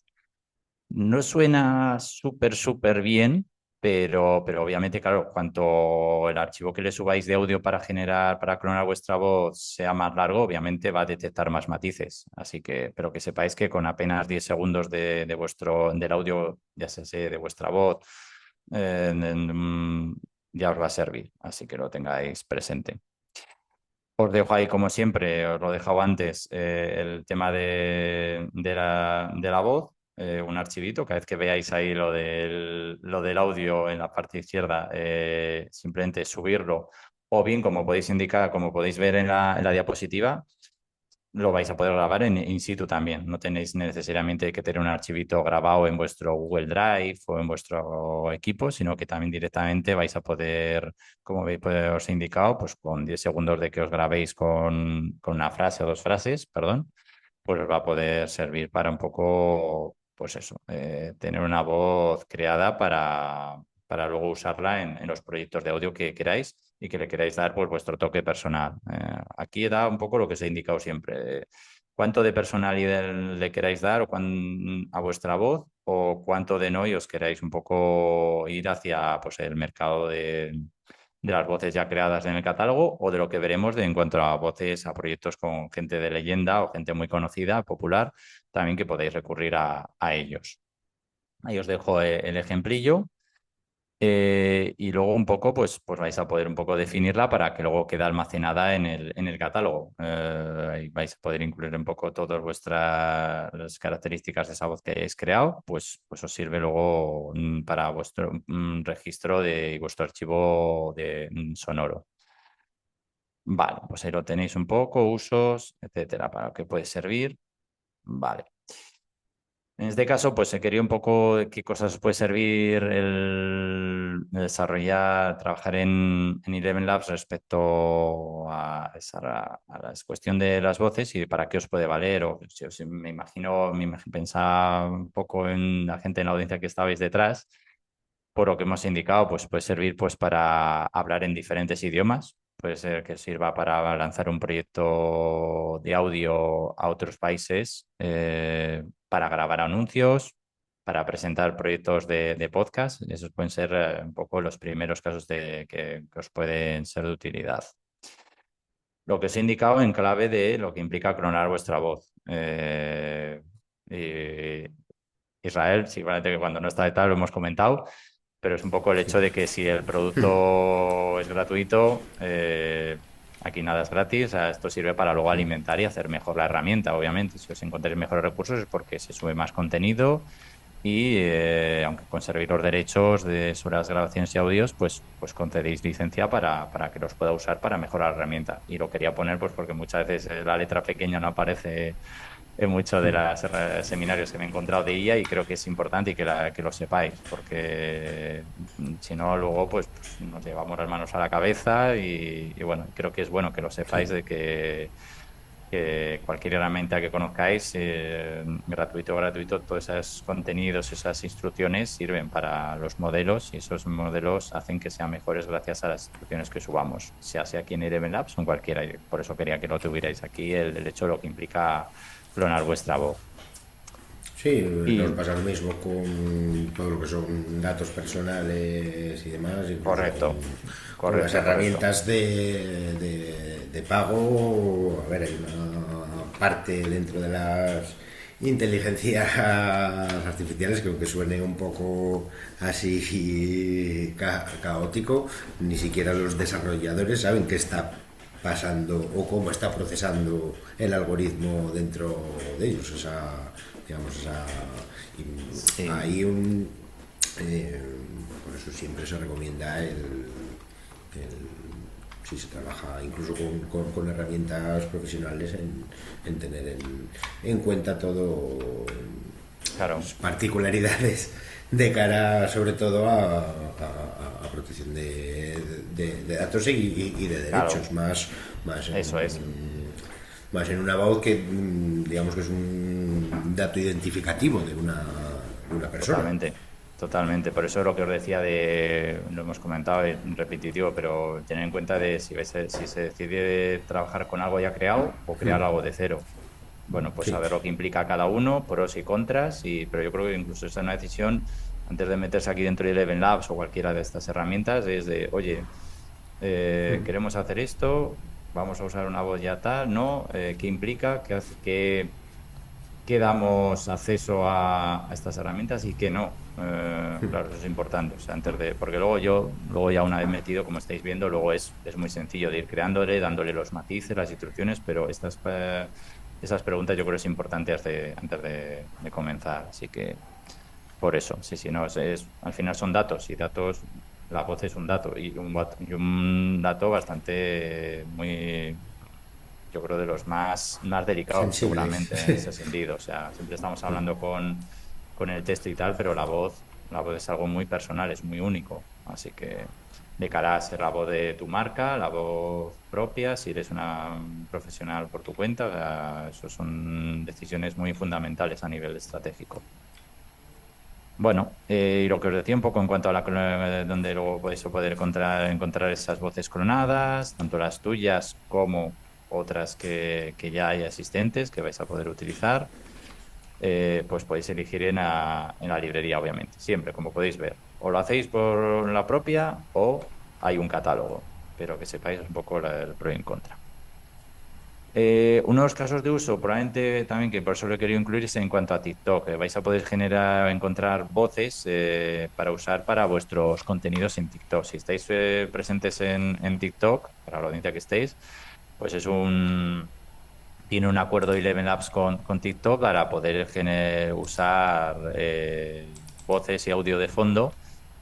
No suena súper bien, pero obviamente, claro, cuanto el archivo que le subáis de audio para generar, para clonar vuestra voz sea más largo, obviamente va a detectar más matices. Así que, pero que sepáis que con apenas 10 segundos del audio, ya sea de vuestra voz, ya os va a servir. Así que lo tengáis presente. Os dejo ahí, como siempre, os lo he dejado antes, el tema de la voz, un archivito. Cada vez que veáis ahí lo del audio en la parte izquierda, simplemente subirlo. O bien, como podéis indicar, como podéis ver en la diapositiva, lo vais a poder grabar en in situ también. No tenéis necesariamente que tener un archivito grabado en vuestro Google Drive o en vuestro equipo, sino que también directamente vais a poder, como veis, pues, os he indicado, pues con 10 segundos de que os grabéis con una frase o dos frases, perdón, pues os va a poder servir para un poco, pues eso, tener una voz creada para luego usarla en los proyectos de audio que queráis y que le queráis dar pues vuestro toque personal. Aquí da un poco lo que os he indicado siempre. ¿Cuánto de personalidad le queráis dar a vuestra voz o cuánto de no y os queráis un poco ir hacia pues, el mercado de las voces ya creadas en el catálogo o de lo que veremos en cuanto a voces, a proyectos con gente de leyenda o gente muy conocida, popular, también que podéis recurrir a ellos. Ahí os dejo el ejemplillo. Y luego un poco, pues vais a poder un poco definirla para que luego quede almacenada en el catálogo. Ahí vais a poder incluir un poco todas vuestras las características de esa voz que hayáis creado, pues os sirve luego para vuestro registro y vuestro archivo sonoro. Vale, pues ahí lo tenéis un poco, usos, etcétera, para lo que puede servir. Vale. En este caso, pues se quería un poco de qué cosas os puede servir el desarrollar, trabajar en Eleven Labs respecto a la cuestión de las voces y para qué os puede valer. O si pensaba un poco en la gente en la audiencia que estabais detrás, por lo que hemos indicado, pues puede servir pues para hablar en diferentes idiomas. Puede ser que sirva para lanzar un proyecto de audio a otros países, para grabar anuncios, para presentar proyectos de podcast. Esos pueden ser un poco los primeros casos que os pueden ser de utilidad. Lo que os he indicado en clave de lo que implica clonar vuestra voz. Y Israel, sí, vale, que cuando no está de tal lo hemos comentado, pero es un poco el hecho de que si el producto es gratuito, aquí nada es gratis, o sea, esto sirve para luego alimentar y hacer mejor la herramienta, obviamente. Si os encontráis mejores recursos es porque se sube más contenido y aunque conservéis los derechos sobre las grabaciones y audios, pues concedéis licencia para que los pueda usar para mejorar la herramienta. Y lo quería poner pues porque muchas veces la letra pequeña no aparece en muchos de los seminarios que me he encontrado de IA y creo que es importante y que lo sepáis, porque si no, luego pues nos llevamos las manos a la cabeza y bueno, creo que es bueno que lo sepáis de que que cualquier herramienta que conozcáis, gratuito, todos esos contenidos, esas instrucciones sirven para los modelos y esos modelos hacen que sean mejores gracias a las instrucciones que subamos, sea aquí en Eleven Labs o en cualquiera. Y por eso quería que lo tuvierais aquí, el hecho de lo que implica clonar vuestra voz. Sí, nos Y pasa lo mismo con todo lo que son datos personales y demás, incluso correcto, con las correcto. herramientas de pago. A ver, hay una parte dentro de las inteligencias artificiales que aunque suene un poco así caótico, ni siquiera los desarrolladores saben qué está pasando o cómo está procesando el algoritmo dentro de ellos. Digamos, Sí, hay por eso siempre se recomienda si se trabaja incluso con herramientas profesionales en tener en cuenta todo claro, las particularidades de cara sobre todo a protección de datos y de claro, derechos más eso es. más en una voz que digamos que es un dato identificativo de una persona. Totalmente, totalmente. Por eso es lo que os decía lo hemos comentado, es repetitivo, pero tener en cuenta de si se decide trabajar con algo ya creado o crear algo de cero. Bueno, pues Sí. saber lo que implica cada uno, pros y contras, pero yo creo que incluso esa es una decisión, antes de meterse aquí dentro de Eleven Labs o cualquiera de estas herramientas, es de, oye, queremos hacer esto, vamos a usar una voz ya tal, ¿no? ¿Qué implica? ¿Qué damos acceso a estas herramientas y qué no? Claro, eso es importante. O sea, porque luego ya una vez metido, como estáis viendo, luego es muy sencillo de ir creándole, dándole los matices, las instrucciones, pero esas preguntas yo creo que es importante antes de comenzar. Así que por eso, sí, no, al final son datos y datos, la voz es un dato y un dato bastante muy, yo creo, de los más delicados Sensibles. seguramente en ese sentido. O sea, siempre estamos hablando con el texto y tal, pero la voz es algo muy personal, es muy único. Así que de cara a ser la voz de tu marca, la voz propia, si eres una profesional por tu cuenta, o sea, eso son decisiones muy fundamentales a nivel estratégico. Bueno, y lo que os decía un poco en cuanto a donde luego podéis poder encontrar esas voces clonadas, tanto las tuyas como otras que ya hay existentes que vais a poder utilizar, pues podéis elegir en la librería, obviamente, siempre, como podéis ver. O lo hacéis por la propia o hay un catálogo, pero que sepáis un poco el pro y en contra. Uno de los casos de uso, probablemente también, que por eso lo he querido incluir, es en cuanto a TikTok. Vais a poder encontrar voces para usar para vuestros contenidos en TikTok. Si estáis presentes en TikTok, para la audiencia que estéis, pues tiene un acuerdo Eleven Labs con TikTok para poder usar voces y audio de fondo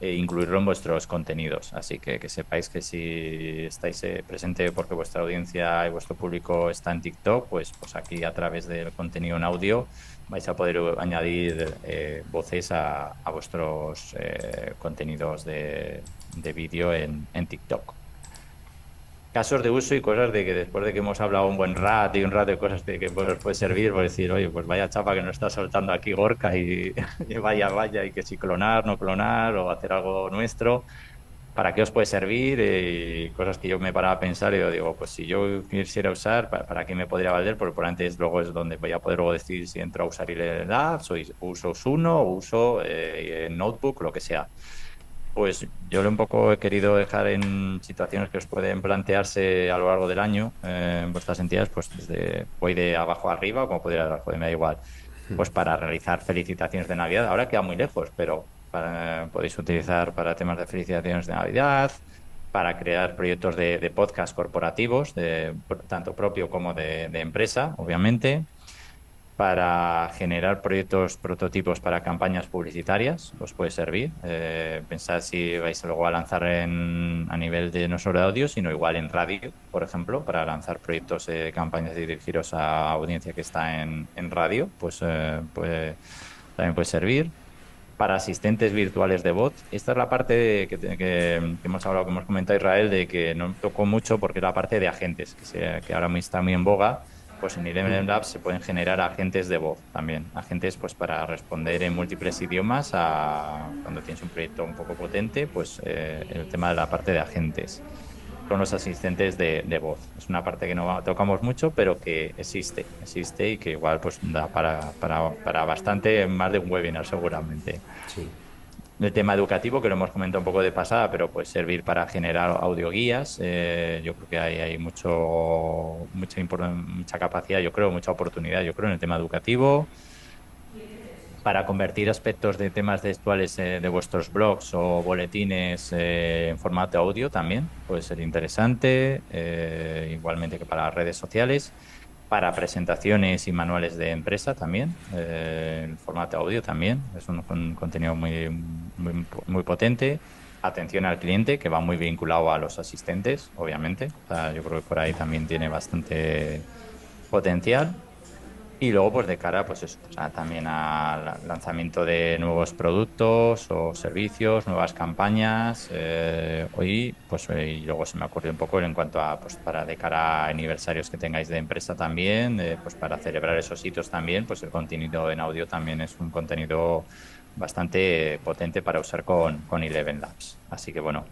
e incluirlo en vuestros contenidos. Así que sepáis que si estáis presente porque vuestra audiencia y vuestro público está en TikTok, pues aquí a través del contenido en audio vais a poder añadir voces a vuestros contenidos de vídeo en TikTok. Casos de uso y cosas de que después de que hemos hablado un buen rato y un rato de cosas que pues, os puede servir, por decir, oye, pues vaya chapa que nos está soltando aquí Gorka y vaya, y que si clonar, no clonar o hacer algo nuestro, ¿para qué os puede servir? Y cosas que yo me paraba a pensar y yo digo, pues si yo quisiera usar, ¿para qué me podría valer? Porque por antes luego es donde voy a poder luego decidir si entro a usar Eleven Labs o uso Uno o uso Notebook, lo que sea. Pues yo lo un poco he querido dejar en situaciones que os pueden plantearse a lo largo del año en vuestras entidades, pues voy de abajo a arriba, como podría dar, joder, me da igual, pues para realizar felicitaciones de Navidad. Ahora queda muy lejos, pero podéis utilizar para temas de felicitaciones de Navidad, para crear proyectos de podcast corporativos, tanto propio como de empresa, obviamente, para generar proyectos, prototipos para campañas publicitarias, os puede servir. Pensad si vais luego a lanzar a nivel de no solo de audio, sino igual en radio, por ejemplo, para lanzar proyectos de campañas y dirigiros a audiencia que está en radio, pues también puede servir. Para asistentes virtuales de voz. Esta es la parte que hemos hablado, que hemos comentado Israel, de que no tocó mucho porque es la parte de agentes, que ahora mismo está muy en boga pues en Eleven Labs se pueden generar agentes de voz también, agentes pues para responder en múltiples idiomas cuando tienes un proyecto un poco potente, pues el tema de la parte de agentes con los asistentes de voz. Es una parte que no tocamos mucho, pero que existe y que igual pues da para bastante más de un webinar seguramente. Sí. El tema educativo, que lo hemos comentado un poco de pasada, pero puede servir para generar audioguías. Yo creo que hay mucha capacidad, yo creo, mucha oportunidad, yo creo, en el tema educativo. Para convertir aspectos de temas textuales de vuestros blogs o boletines en formato audio también puede ser interesante, igualmente que para las redes sociales. Para presentaciones y manuales de empresa también, en formato audio también, es un contenido muy potente. Atención al cliente, que va muy vinculado a los asistentes, obviamente. O sea, yo creo que por ahí también tiene bastante potencial. Y luego, pues de cara, pues eso, o sea, también al lanzamiento de nuevos productos o servicios, nuevas campañas. Y luego se me ocurrió un poco en cuanto a, pues para de cara a aniversarios que tengáis de empresa también, pues para celebrar esos hitos también, pues el contenido en audio también es un contenido bastante potente para usar con Eleven Labs. Así que bueno,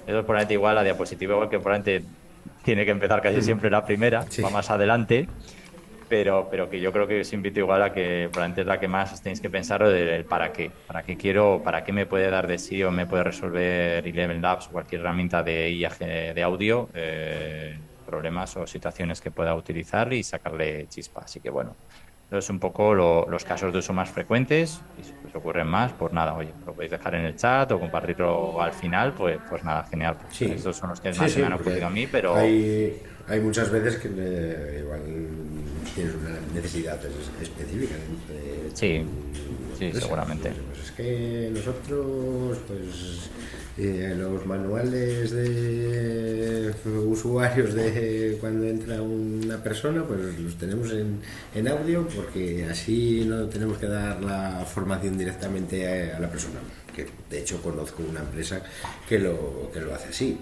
eso es probablemente igual la diapositiva, igual que probablemente tiene que empezar casi siempre la primera, Sí. va más adelante. Pero que yo creo que os invito igual a que probablemente es la que más tenéis que pensar del para qué me puede dar de sí o me puede resolver Eleven Labs o cualquier herramienta de IA de audio, problemas o situaciones que pueda utilizar y sacarle chispa. Así que bueno, eso es un poco los casos de uso más frecuentes, y si os ocurren más, pues nada, oye, lo podéis dejar en el chat o compartirlo al final, pues nada, genial. Sí. Estos son los que más se me han ocurrido a mí, pero... Hay muchas veces que igual tienes una necesidad específica. Sí, Pues seguramente. Pues es que nosotros, pues los manuales de usuarios de cuando entra una persona, pues los tenemos en audio, porque así no tenemos que dar la formación directamente a la persona. Que de hecho conozco una empresa que lo hace así.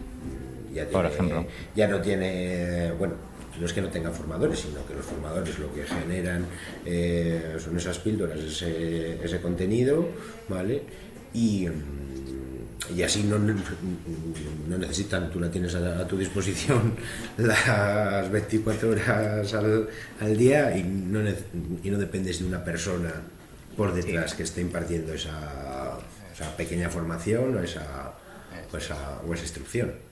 Por ejemplo. Ya no tiene, bueno, no es que no tengan formadores, sino que los formadores lo que generan son esas píldoras, ese contenido, ¿vale? Y así no necesitan, tú la tienes a tu disposición las 24 horas al día y no dependes de una persona por detrás que esté impartiendo esa pequeña formación o esa instrucción.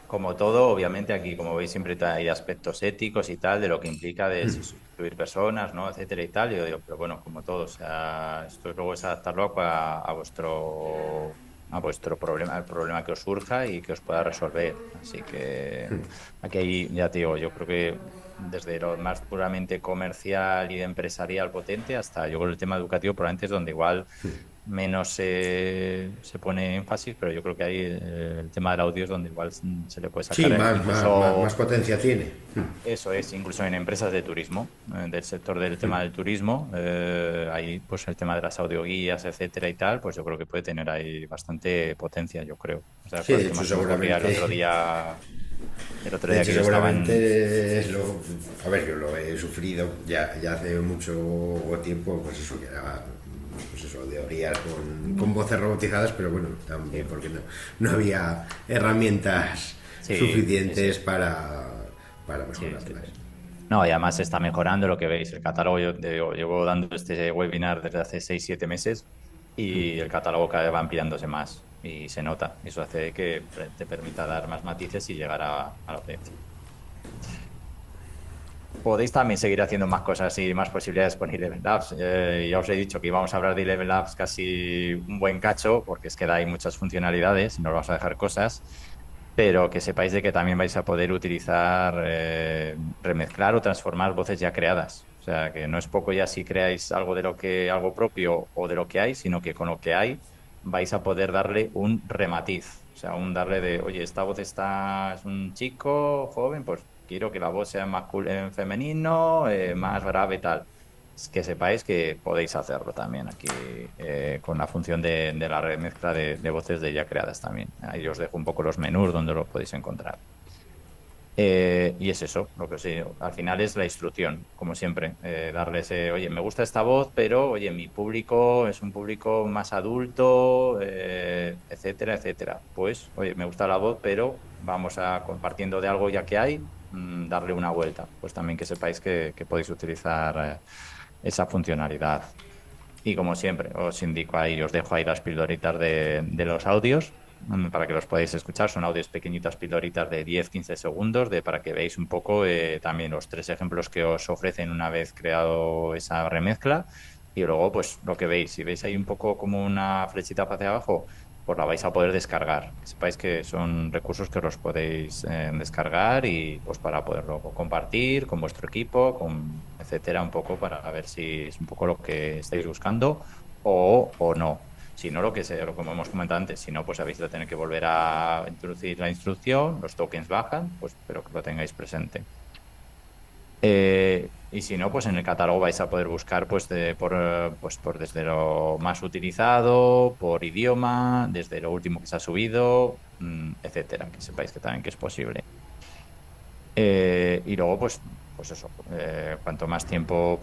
Como todo, obviamente aquí, como veis, siempre hay aspectos éticos y tal, de lo que implica de sustituir personas, ¿no? Etcétera y tal. Y yo digo, pero bueno, como todo, o sea, esto luego es adaptarlo a vuestro problema, al problema que os surja y que os pueda resolver. Así que aquí, ya te digo, yo creo que desde lo más puramente comercial y empresarial potente hasta yo creo el tema educativo probablemente es donde igual menos se pone énfasis, pero yo creo que ahí el tema del audio es donde igual se le puede sacar. Sí, más potencia tiene. Eso es, incluso en empresas de turismo, del sector del tema del turismo, ahí pues el tema de las audioguías, etcétera y tal, pues yo creo que puede tener ahí bastante potencia, yo creo. O sea, Sí, de hecho, seguramente. El otro día De hecho, que seguramente a ver, yo lo he sufrido ya hace mucho tiempo, pues eso, que era pues eso, audioguías con voces robotizadas, pero bueno, también porque no había herramientas suficientes para mejorarlas. Sí. No, y además se está mejorando lo que veis. El catálogo, yo llevo dando este webinar desde hace 6-7 meses y el catálogo cada vez va ampliándose más y se nota. Eso hace que te permita dar más matices y llegar a la audiencia. Podéis también seguir haciendo más cosas y más posibilidades con Eleven Labs. Ya os he dicho que íbamos a hablar de Eleven Labs casi un buen cacho, porque es que hay muchas funcionalidades y nos vamos a dejar cosas, pero que sepáis de que también vais a poder utilizar, remezclar o transformar voces ya creadas. O sea, que no es poco ya si creáis algo propio o de lo que hay, sino que con lo que hay vais a poder darle un rematiz. O sea, darle de, oye, esta voz es un chico joven, pues quiero que la voz sea en femenino, más grave y tal. Es que sepáis que podéis hacerlo también aquí con la función de la remezcla de voces de ya creadas también. Ahí os dejo un poco los menús donde lo podéis encontrar. Y es eso, lo que sí, al final es la instrucción, como siempre, darles, oye, me gusta esta voz, pero oye, mi público es un público más adulto, etcétera, etcétera. Pues, oye, me gusta la voz, pero vamos a compartiendo de algo ya que hay, darle una vuelta. Pues también que sepáis que podéis utilizar esa funcionalidad. Y como siempre, os indico ahí, os dejo ahí las pildoritas de los audios para que los podáis escuchar. Son audios pequeñitas, pildoritas de 10-15 segundos, para que veáis un poco también los 3 ejemplos que os ofrecen una vez creado esa remezcla. Y luego, pues lo que veis, si veis ahí un poco como una flechita hacia abajo, pues la vais a poder descargar. Que sepáis que son recursos que los podéis descargar y pues para poderlo compartir con vuestro equipo, con etcétera, un poco para ver si es un poco lo que estáis buscando o no. Si no, lo que sea, lo como hemos comentado antes, si no, pues habéis de tener que volver a introducir la instrucción, los tokens bajan, pues espero que lo tengáis presente. Y si no, pues en el catálogo vais a poder buscar por desde lo más utilizado, por idioma, desde lo último que se ha subido, etcétera, que sepáis que también que es posible. Y luego, pues eso, cuanto más tiempo,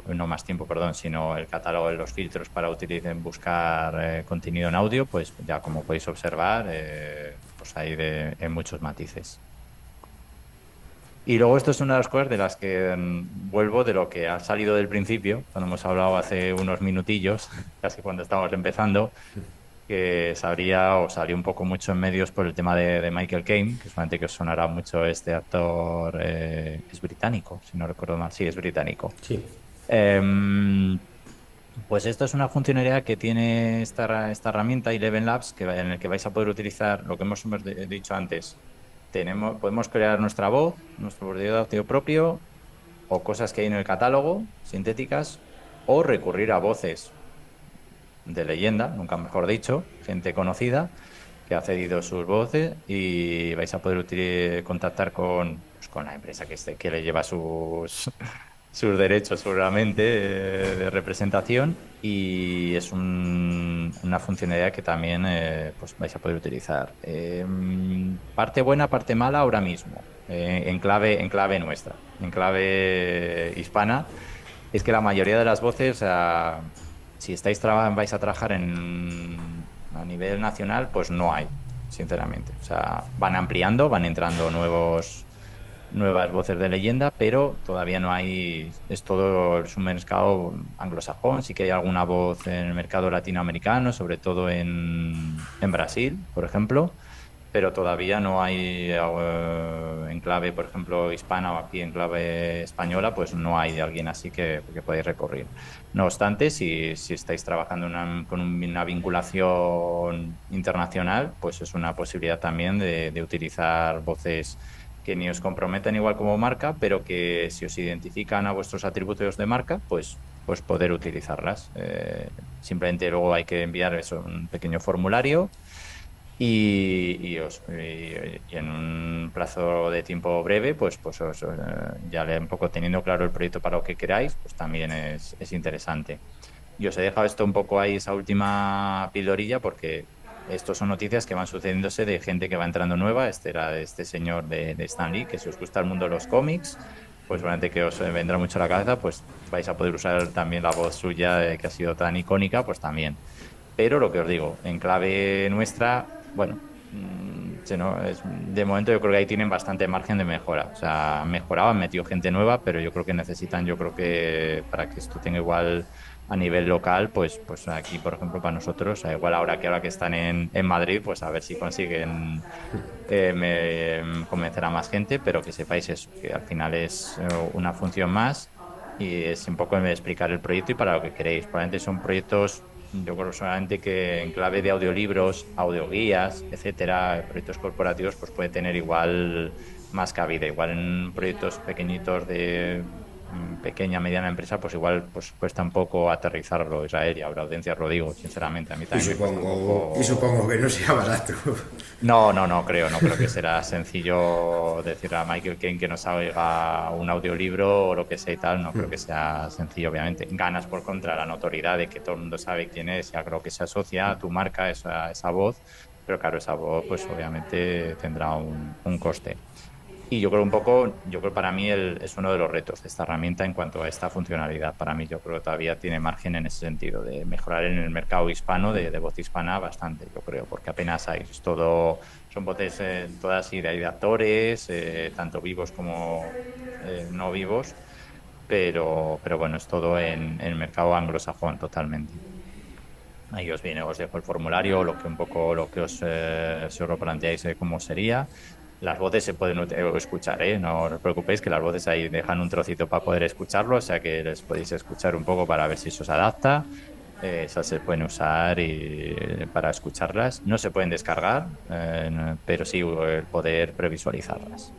no más tiempo, perdón, sino el catálogo de los filtros para utilizar, buscar contenido en audio, pues ya como podéis observar, pues hay en muchos matices. Y luego esto es una de las cosas de las que vuelvo de lo que ha salido del principio, cuando hemos hablado hace unos minutillos, casi cuando estábamos empezando, que sabría o salió un poco mucho en medios por el tema de Michael Caine, que seguramente que os sonará mucho este actor, es británico, si no recuerdo mal, sí, es británico. Sí. Em, pues esto es una funcionalidad que tiene esta herramienta Eleven Labs, en el que vais a poder utilizar lo que hemos dicho antes. Podemos crear nuestra voz, nuestro bordillo de audio propio, o cosas que hay en el catálogo, sintéticas, o recurrir a voces de leyenda, nunca mejor dicho, gente conocida que ha cedido sus voces y vais a poder contactar con la empresa que le lleva sus derechos seguramente de representación y es una funcionalidad que también pues vais a poder utilizar. Parte buena, parte mala ahora mismo, en clave nuestra, en clave hispana, es que la mayoría de las voces, si vais a trabajar a nivel nacional, pues no hay, sinceramente. O sea, van ampliando, van entrando nuevas voces de leyenda, pero todavía no hay, es un mercado anglosajón, sí que hay alguna voz en el mercado latinoamericano, sobre todo en Brasil, por ejemplo, pero todavía no hay en clave, por ejemplo, hispana o aquí en clave española, pues no hay de alguien así que podéis recurrir. No obstante, si estáis trabajando con una vinculación internacional, pues es una posibilidad también de utilizar voces que ni os comprometen igual como marca, pero que si os identifican a vuestros atributos de marca, pues poder utilizarlas. Simplemente luego hay que enviar eso, un pequeño formulario y en un plazo de tiempo breve, ya un poco teniendo claro el proyecto para lo que queráis, pues también es interesante. Y os he dejado esto un poco ahí, esa última pildorilla, porque estos son noticias que van sucediéndose de gente que va entrando nueva. Este era de este señor de Stan Lee, que si os gusta el mundo de los cómics, pues seguramente que os vendrá mucho a la cabeza, pues vais a poder usar también la voz suya, que ha sido tan icónica, pues también. Pero lo que os digo, en clave nuestra, bueno, de momento yo creo que ahí tienen bastante margen de mejora. O sea, han mejorado, han metido gente nueva, pero yo creo que necesitan, yo creo que para que esto tenga igual a nivel local, pues aquí, por ejemplo, para nosotros, igual ahora que están en Madrid, pues a ver si consiguen convencer a más gente, pero que sepáis eso, que al final es una función más y es un poco explicar el proyecto y para lo que queréis. Probablemente son proyectos, yo creo solamente que en clave de audiolibros, audioguías, etcétera, proyectos corporativos, pues puede tener igual más cabida. Igual en proyectos pequeñitos de pequeña, mediana empresa, pues igual pues cuesta un poco aterrizarlo, Israel, y a audiencia lo digo, sinceramente, a mí Y también me cuesta un poco. supongo que no sea barato. No creo que será sencillo decir a Michael Caine que nos haga un audiolibro o lo que sea y tal, no creo que sea sencillo, obviamente. Ganas por contra la notoriedad de que todo el mundo sabe quién es, ya creo que se asocia a tu marca esa voz, pero claro, esa voz pues obviamente tendrá un coste. Y yo creo para mí es uno de los retos de esta herramienta en cuanto a esta funcionalidad. Para mí yo creo que todavía tiene margen en ese sentido de mejorar en el mercado hispano de voz hispana bastante, yo creo, porque apenas hay. Son voces todas y de actores, tanto vivos como no vivos, pero bueno, es todo en el mercado anglosajón totalmente. Ahí os dejo el formulario, un poco lo que si os lo planteáis cómo sería. Las voces se pueden escuchar, ¿eh? No os preocupéis que las voces ahí dejan un trocito para poder escucharlo, o sea que les podéis escuchar un poco para ver si eso se adapta. Esas se pueden usar para escucharlas. No se pueden descargar, pero sí el poder previsualizarlas.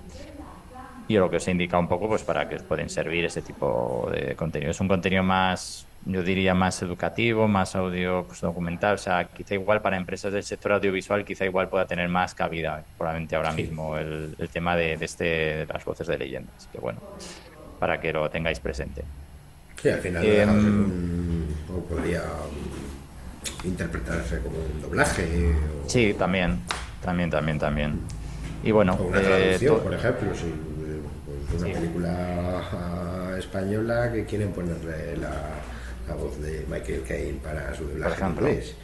Y lo que os he indicado un poco, pues para que os pueden servir ese tipo de contenido. Es un contenido más, yo diría, más educativo, más audio, pues, documental. O sea, quizá igual para empresas del sector audiovisual, quizá igual pueda tener más cabida, probablemente ahora Sí. mismo, el tema de las voces de leyenda. Así que bueno, para que lo tengáis presente. Sí, al final no deja de ser Em, o podría interpretarse como un doblaje sí, también. Y bueno, o una traducción, por to- ejemplo, si pues una sí, película española que quieren ponerle la voz de Michael Caine para su por doblaje en ejemplo. inglés.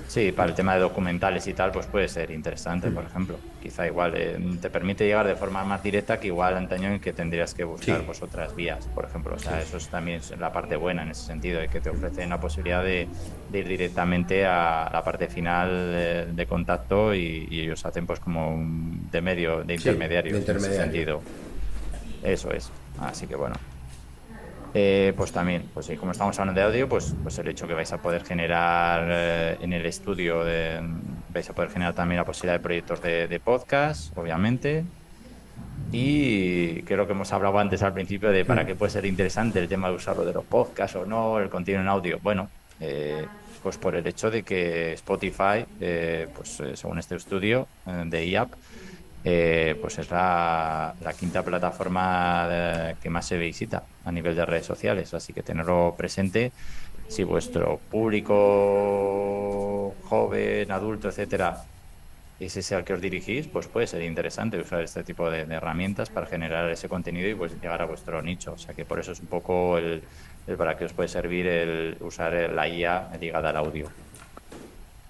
Sí, para el tema de documentales y tal, pues puede ser interesante, por ejemplo. Quizá igual te permite llegar de forma más directa que igual antaño en que tendrías que buscar Sí, pues otras vías, por ejemplo. O sí, sea, eso es también la parte buena en ese sentido, de que te ofrecen la posibilidad de ir directamente a la parte final de contacto y ellos hacen pues como de sí, de intermediarios en ese intermediario. sentido. Eso es. Así que bueno. Pues también, pues sí, como estamos hablando de audio, pues el hecho que vais a poder generar en el estudio, vais a poder generar también la posibilidad de proyectos de podcast, obviamente. Y creo que hemos hablado antes al principio de para qué puede ser interesante el tema de usarlo de los podcasts o no, el contenido en audio. Bueno, pues por el hecho de que Spotify, según este estudio de IAP, pues es la quinta plataforma que más se visita a nivel de redes sociales. Así que tenerlo presente, si vuestro público joven, adulto, etcétera, es ese al que os dirigís, pues puede ser interesante usar este tipo de herramientas para generar ese contenido y pues llegar a vuestro nicho. O sea que por eso es un poco el para qué os puede servir el usar la IA ligada al audio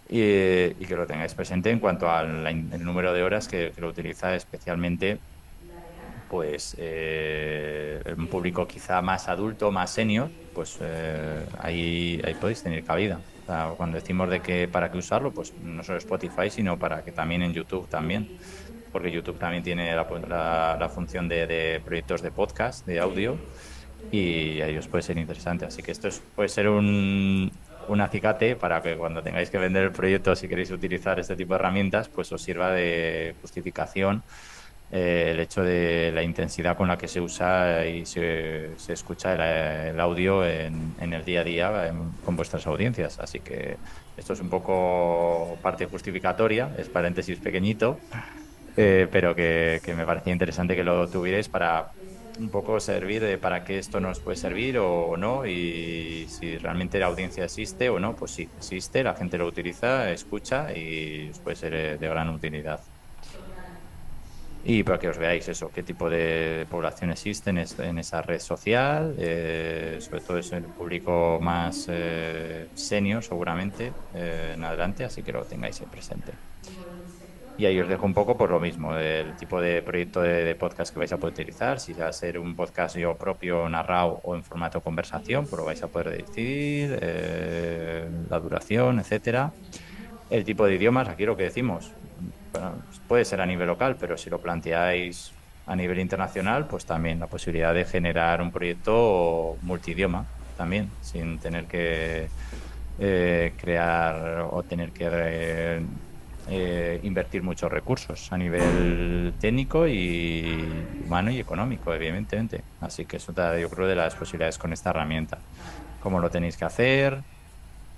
y que lo tengáis presente en cuanto al el número de horas que lo utiliza especialmente pues un público quizá más adulto, más senior, pues ahí podéis tener cabida. O sea, cuando decimos de que para qué usarlo, pues no solo Spotify, sino para que también en YouTube también, porque YouTube también tiene la función de proyectos de podcast, de audio, y a ellos puede ser interesante. Así que puede ser un acicate para que cuando tengáis que vender el proyecto, si queréis utilizar este tipo de herramientas, pues os sirva de justificación el hecho de la intensidad con la que se usa y se escucha el audio en el día a día con vuestras audiencias. Así que esto es un poco parte justificatoria, es paréntesis pequeñito, pero que me parecía interesante que lo tuvierais para un poco servir de para qué esto nos puede servir o no, y si realmente la audiencia existe o no, pues sí, existe, la gente lo utiliza, escucha y os puede ser de gran utilidad. Y para que os veáis eso, qué tipo de población existe en esa red social, sobre todo es el público más senior seguramente en adelante, así que lo tengáis ahí presente. Y ahí os dejo un poco por lo mismo, el tipo de proyecto de podcast que vais a poder utilizar, si va a ser un podcast yo propio narrado o en formato conversación, pues lo vais a poder decidir, la duración, etcétera. El tipo de idiomas, aquí lo que decimos, bueno, puede ser a nivel local, pero si lo planteáis a nivel internacional, pues también la posibilidad de generar un proyecto multidioma también, sin tener que crear o tener que invertir muchos recursos a nivel técnico y humano y económico, evidentemente. Así que eso yo creo de las posibilidades con esta herramienta. ¿Cómo lo tenéis que hacer?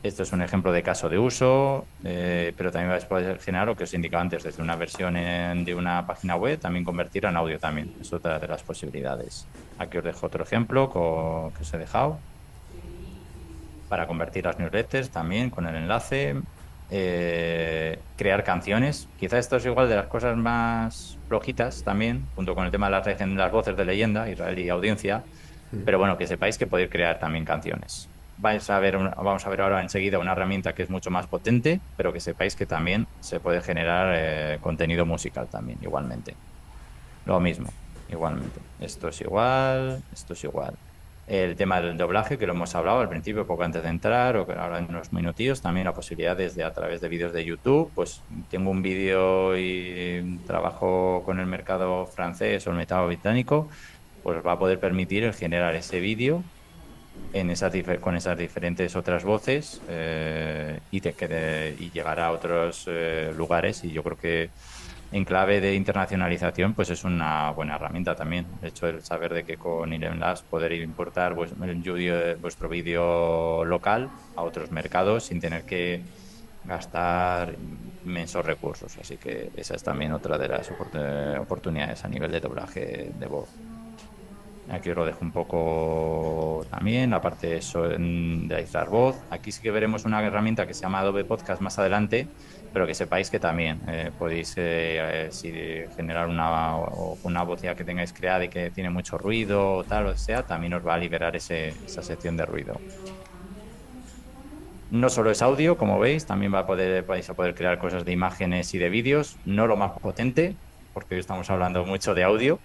Esto es un ejemplo de caso de uso, pero también vais a poder generar lo que os indicaba antes, desde una versión de una página web, también convertirla en audio también. Es otra de las posibilidades. Aquí os dejo otro ejemplo que os he dejado para convertir las newsletters también con el enlace. crear canciones. Quizá esto es igual de las cosas más flojitas también, junto con el tema de las voces de leyenda, Israel y audiencia, pero bueno, que sepáis que podéis crear también canciones. Vamos a ver ahora enseguida una herramienta que es mucho más potente, pero que sepáis que también se puede generar contenido musical también, igualmente. Lo mismo, igualmente. Esto es igual, esto es igual. El tema del doblaje, que lo hemos hablado al principio, poco antes de entrar, o que ahora en unos minutillos, también la posibilidad desde a través de vídeos de YouTube, pues tengo un vídeo y trabajo con el mercado francés o el mercado británico, pues va a poder permitir el generar ese vídeo con esas diferentes otras voces y llegar a otros lugares. Y yo creo que en clave de internacionalización, pues es una buena herramienta también. De hecho, el saber de que con Eleven Labs poder importar vuestro vídeo local a otros mercados sin tener que gastar inmensos recursos. Así que esa es también otra de las oportunidades a nivel de doblaje de voz. Aquí os lo dejo un poco también, la parte de aislar voz. Aquí sí que veremos una herramienta que se llama Adobe Podcast más adelante, pero que sepáis que también podéis si generar una voz ya que tengáis creada y que tiene mucho ruido o tal, o sea, también os va a liberar esa sección de ruido. No solo es audio, como veis, también vais a poder crear cosas de imágenes y de vídeos, no lo más potente, porque hoy estamos hablando mucho de audio,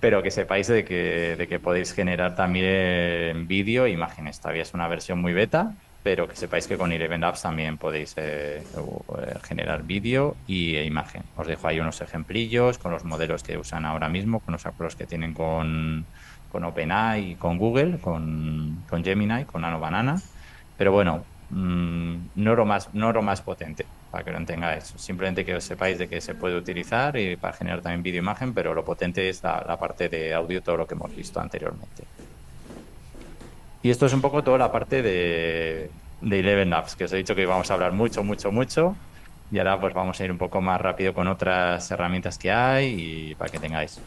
pero que sepáis de que podéis generar también vídeo e imágenes. Todavía es una versión muy beta, pero que sepáis que con Eleven Labs también podéis generar vídeo e imagen. Os dejo ahí unos ejemplillos con los modelos que usan ahora mismo, con los acuerdos que tienen con OpenAI y con Google, con Gemini, con Nano Banana. Pero bueno, no lo más potente, para que lo entendáis. Simplemente que os sepáis de que se puede utilizar y para generar también vídeo e imagen, pero lo potente es la parte de audio, todo lo que hemos visto anteriormente. Y esto es un poco toda la parte de Eleven Labs, que os he dicho que íbamos a hablar mucho, mucho, mucho. Y ahora pues vamos a ir un poco más rápido con otras herramientas que hay y para que tengáis.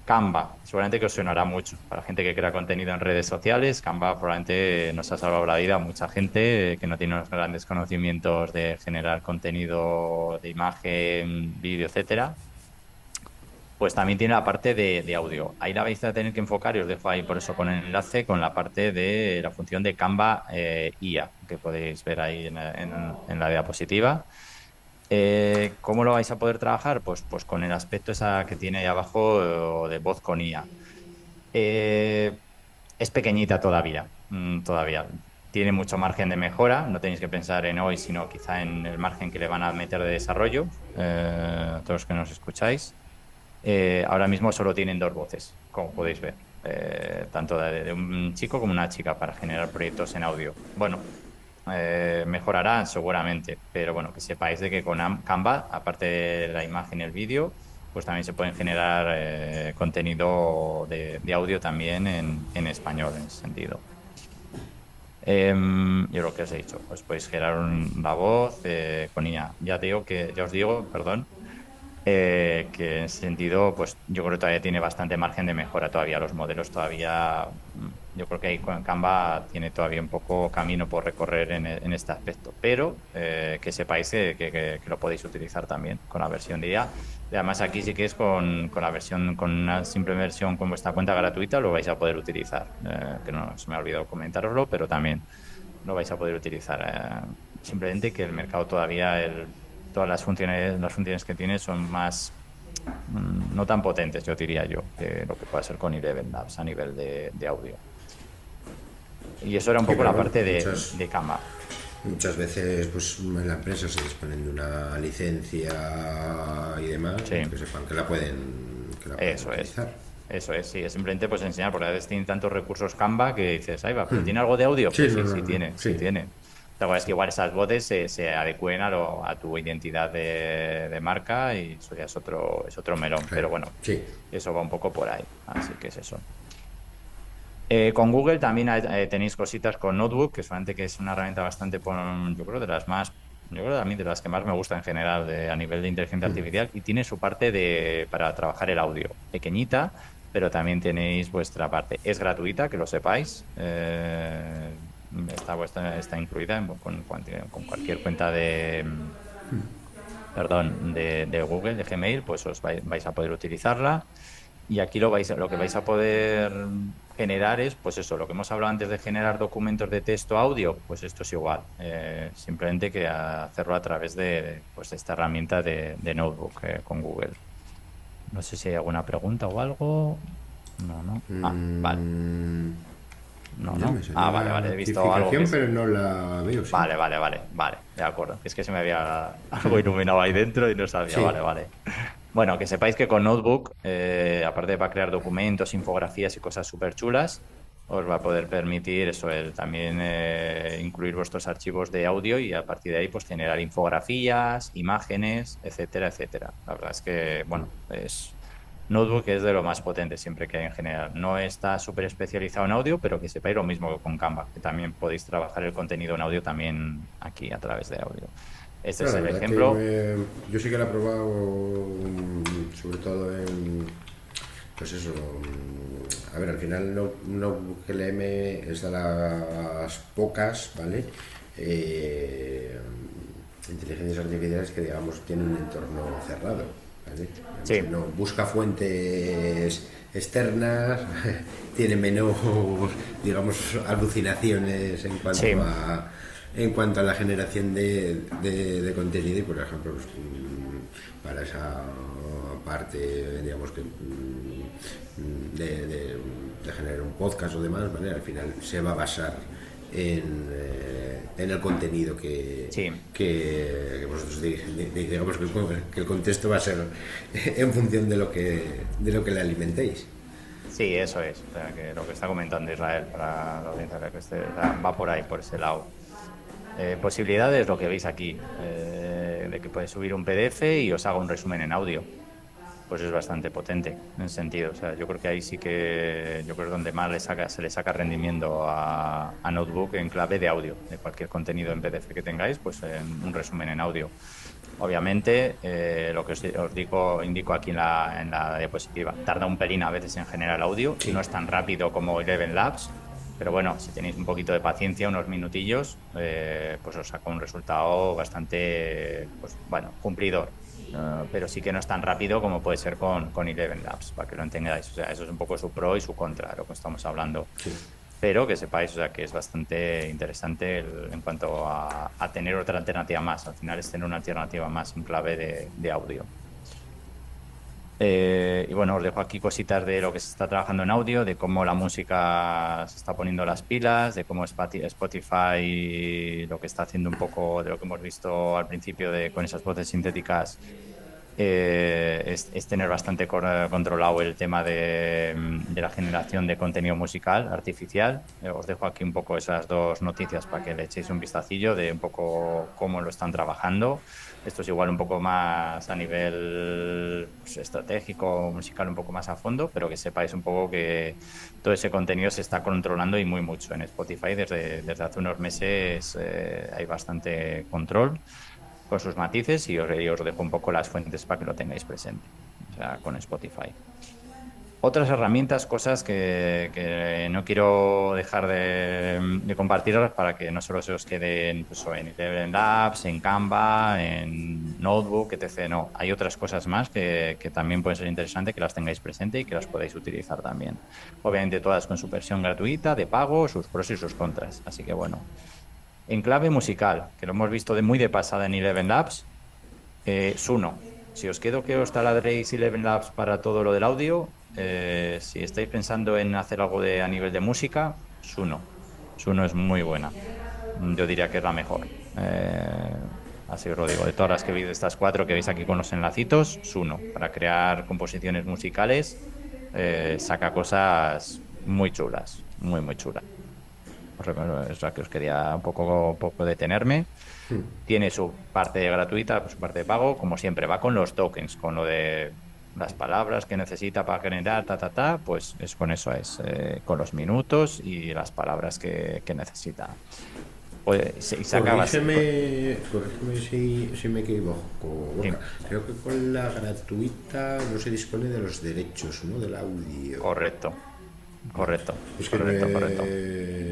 Canva, seguramente que os sonará mucho. Para la gente que crea contenido en redes sociales, Canva probablemente nos ha salvado la vida a mucha gente que no tiene unos grandes conocimientos de generar contenido de imagen, vídeo, etcétera. Pues también tiene la parte de audio. Ahí la vais a tener que enfocar y os dejo ahí por eso con el enlace con la parte de la función de Canva IA, que podéis ver ahí en la diapositiva. ¿Cómo lo vais a poder trabajar? Pues con el aspecto esa que tiene ahí abajo de voz con IA. Es pequeña todavía. Tiene mucho margen de mejora. No tenéis que pensar en hoy, sino quizá en el margen que le van a meter de desarrollo. A todos los que nos escucháis. Ahora mismo solo tienen 2 voces, como podéis ver. Tanto de un chico como una chica para generar proyectos en audio. Bueno, mejorará seguramente, pero bueno, que sepáis de que con Canva, aparte de la imagen y el vídeo, pues también se pueden generar contenido de audio también en español, en ese sentido. Yo lo que os he dicho, pues podéis generar la voz con IA. Ya os digo, perdón, que en ese sentido, pues yo creo que todavía tiene bastante margen de mejora todavía. Los modelos todavía, yo creo que ahí con Canva tiene todavía un poco camino por recorrer en este aspecto, pero que sepáis que lo podéis utilizar también con la versión de IA. Y además aquí sí que es con una simple versión con vuestra cuenta gratuita lo vais a poder utilizar, que no se me ha olvidado comentároslo, pero también lo vais a poder utilizar. Simplemente que el mercado todavía, todas las funciones que tiene son más no tan potentes, yo diría que lo que puede ser con Eleven Labs a nivel de audio. Y eso era un poco la parte de Canva. Muchas veces pues en la empresa se disponen de una licencia y demás, Sí. que sepan que la pueden Eso utilizar. Eso es, sí, es simplemente pues enseñar, porque a veces tiene tantos recursos Canva que dices, ahí va, pero ¿tiene algo de audio? Pues sí tiene. La verdad es que igual esas voces se adecúen a tu identidad de marca y eso ya es otro melón, pero bueno, eso va un poco por ahí, así que es eso. Con Google también tenéis cositas con Notebook, que solamente que es una herramienta bastante, yo creo también de las que más me gusta en general a nivel de inteligencia artificial, y tiene su parte para trabajar el audio, pequeñita, pero también tenéis vuestra parte. Es gratuita, que lo sepáis. está incluida con cualquier cuenta de, perdón, de Google, de Gmail, pues vais a poder utilizarla. Y aquí lo que vais a poder generar es, pues eso, lo que hemos hablado antes de generar documentos de texto audio, pues esto es igual. Simplemente que hacerlo a través pues, de esta herramienta de Notebook con Google. No sé si hay alguna pregunta o algo. No, no. Vale. No, Ya no. me salió Vale, la vale. He visto algo notificación, que... pero no la veo. Sí. Vale. De acuerdo. Es que se me había algo iluminado ahí dentro y no sabía. Sí. Vale. Bueno, que sepáis que con Notebook, aparte de para crear documentos, infografías y cosas súper chulas, os va a poder permitir eso, el también incluir vuestros archivos de audio y a partir de ahí pues generar infografías, imágenes, etcétera, etcétera. La verdad es que, bueno, Notebook es de lo más potente siempre que hay en general. No está súper especializado en audio, pero que sepáis lo mismo que con Canva, que también podéis trabajar el contenido en audio también aquí a través de audio. Este es La el verdad ejemplo. yo sí que la he probado, sobre todo en, pues eso, a ver, al final no GLM es de las pocas, ¿vale? Inteligencias artificiales que, digamos, tienen un entorno cerrado, ¿vale? Sí. No busca fuentes externas, tiene menos, digamos, alucinaciones en cuanto a la generación de contenido y, por ejemplo, pues, para esa parte, digamos, que de generar un podcast o demás, ¿vale? Al final se va a basar en el contenido que vosotros digamos que el contexto va a ser en función de lo que le alimentéis. Sí, eso es. O sea, que lo que está comentando Israel para la audiencia que va por ahí, por ese lado. Posibilidades, lo que veis aquí, de que podéis subir un PDF y os haga un resumen en audio. Pues es bastante potente en ese sentido. O sea, yo creo que ahí sí que yo creo que donde más se le saca rendimiento a Notebook en clave de audio, de cualquier contenido en PDF que tengáis, pues un resumen en audio. Obviamente, lo que os indico aquí en la diapositiva, tarda un pelín a veces en generar audio, Sí. No es tan rápido como Eleven Labs, pero bueno, si tenéis un poquito de paciencia, unos minutillos, pues os saca un resultado bastante, pues bueno, cumplidor. Pero sí que no es tan rápido como puede ser con Eleven Labs, para que lo entendáis. O sea, eso es un poco su pro y su contra, lo que estamos hablando. Sí. Pero que sepáis, o sea, que es bastante interesante en cuanto a tener otra alternativa más. Al final es tener una alternativa más en clave de audio. Y bueno, os dejo aquí cositas de lo que se está trabajando en audio, de cómo la música se está poniendo las pilas, de cómo Spotify lo que está haciendo un poco de lo que hemos visto al principio con esas voces sintéticas. Es tener bastante controlado el tema de la generación de contenido musical artificial. Os dejo aquí un poco esas dos noticias para que le echéis un vistacillo de un poco cómo lo están trabajando. Esto es igual un poco más a nivel pues, estratégico, musical, un poco más a fondo, pero que sepáis un poco que todo ese contenido se está controlando y muy mucho. En Spotify desde hace unos meses hay bastante control con sus matices y os dejo un poco las fuentes para que lo tengáis presente, o sea, con Spotify. Otras herramientas, cosas que no quiero dejar de compartirlas para que no solo se os queden pues, en Eleven Labs, en Canva, en Notebook, etc. No, hay otras cosas más que también pueden ser interesantes que las tengáis presente y que las podáis utilizar también. Obviamente todas con su versión gratuita, de pago, sus pros y sus contras. Así que bueno. En clave musical, que lo hemos visto muy de pasada en Eleven Labs, Suno. Si os quedo que os taladréis Eleven Labs para todo lo del audio, si estáis pensando en hacer algo a nivel de música, Suno. Suno es muy buena. Yo diría que es la mejor. Así os lo digo. De todas las que veis, de estas 4 que veis aquí con los enlacitos, Suno. Para crear composiciones musicales, saca cosas muy chulas. Muy, muy chulas. Es la que os quería un poco detenerme. Tiene su parte gratuita, su parte de pago, como siempre, va con los tokens, con lo de las palabras que necesita para generar, pues es con eso con los minutos y las palabras que necesita. Pues, y saca corrígeme si me equivoco. Sí. Creo que con la gratuita no se dispone de los derechos, ¿no? Del audio. Correcto. Es que correcto.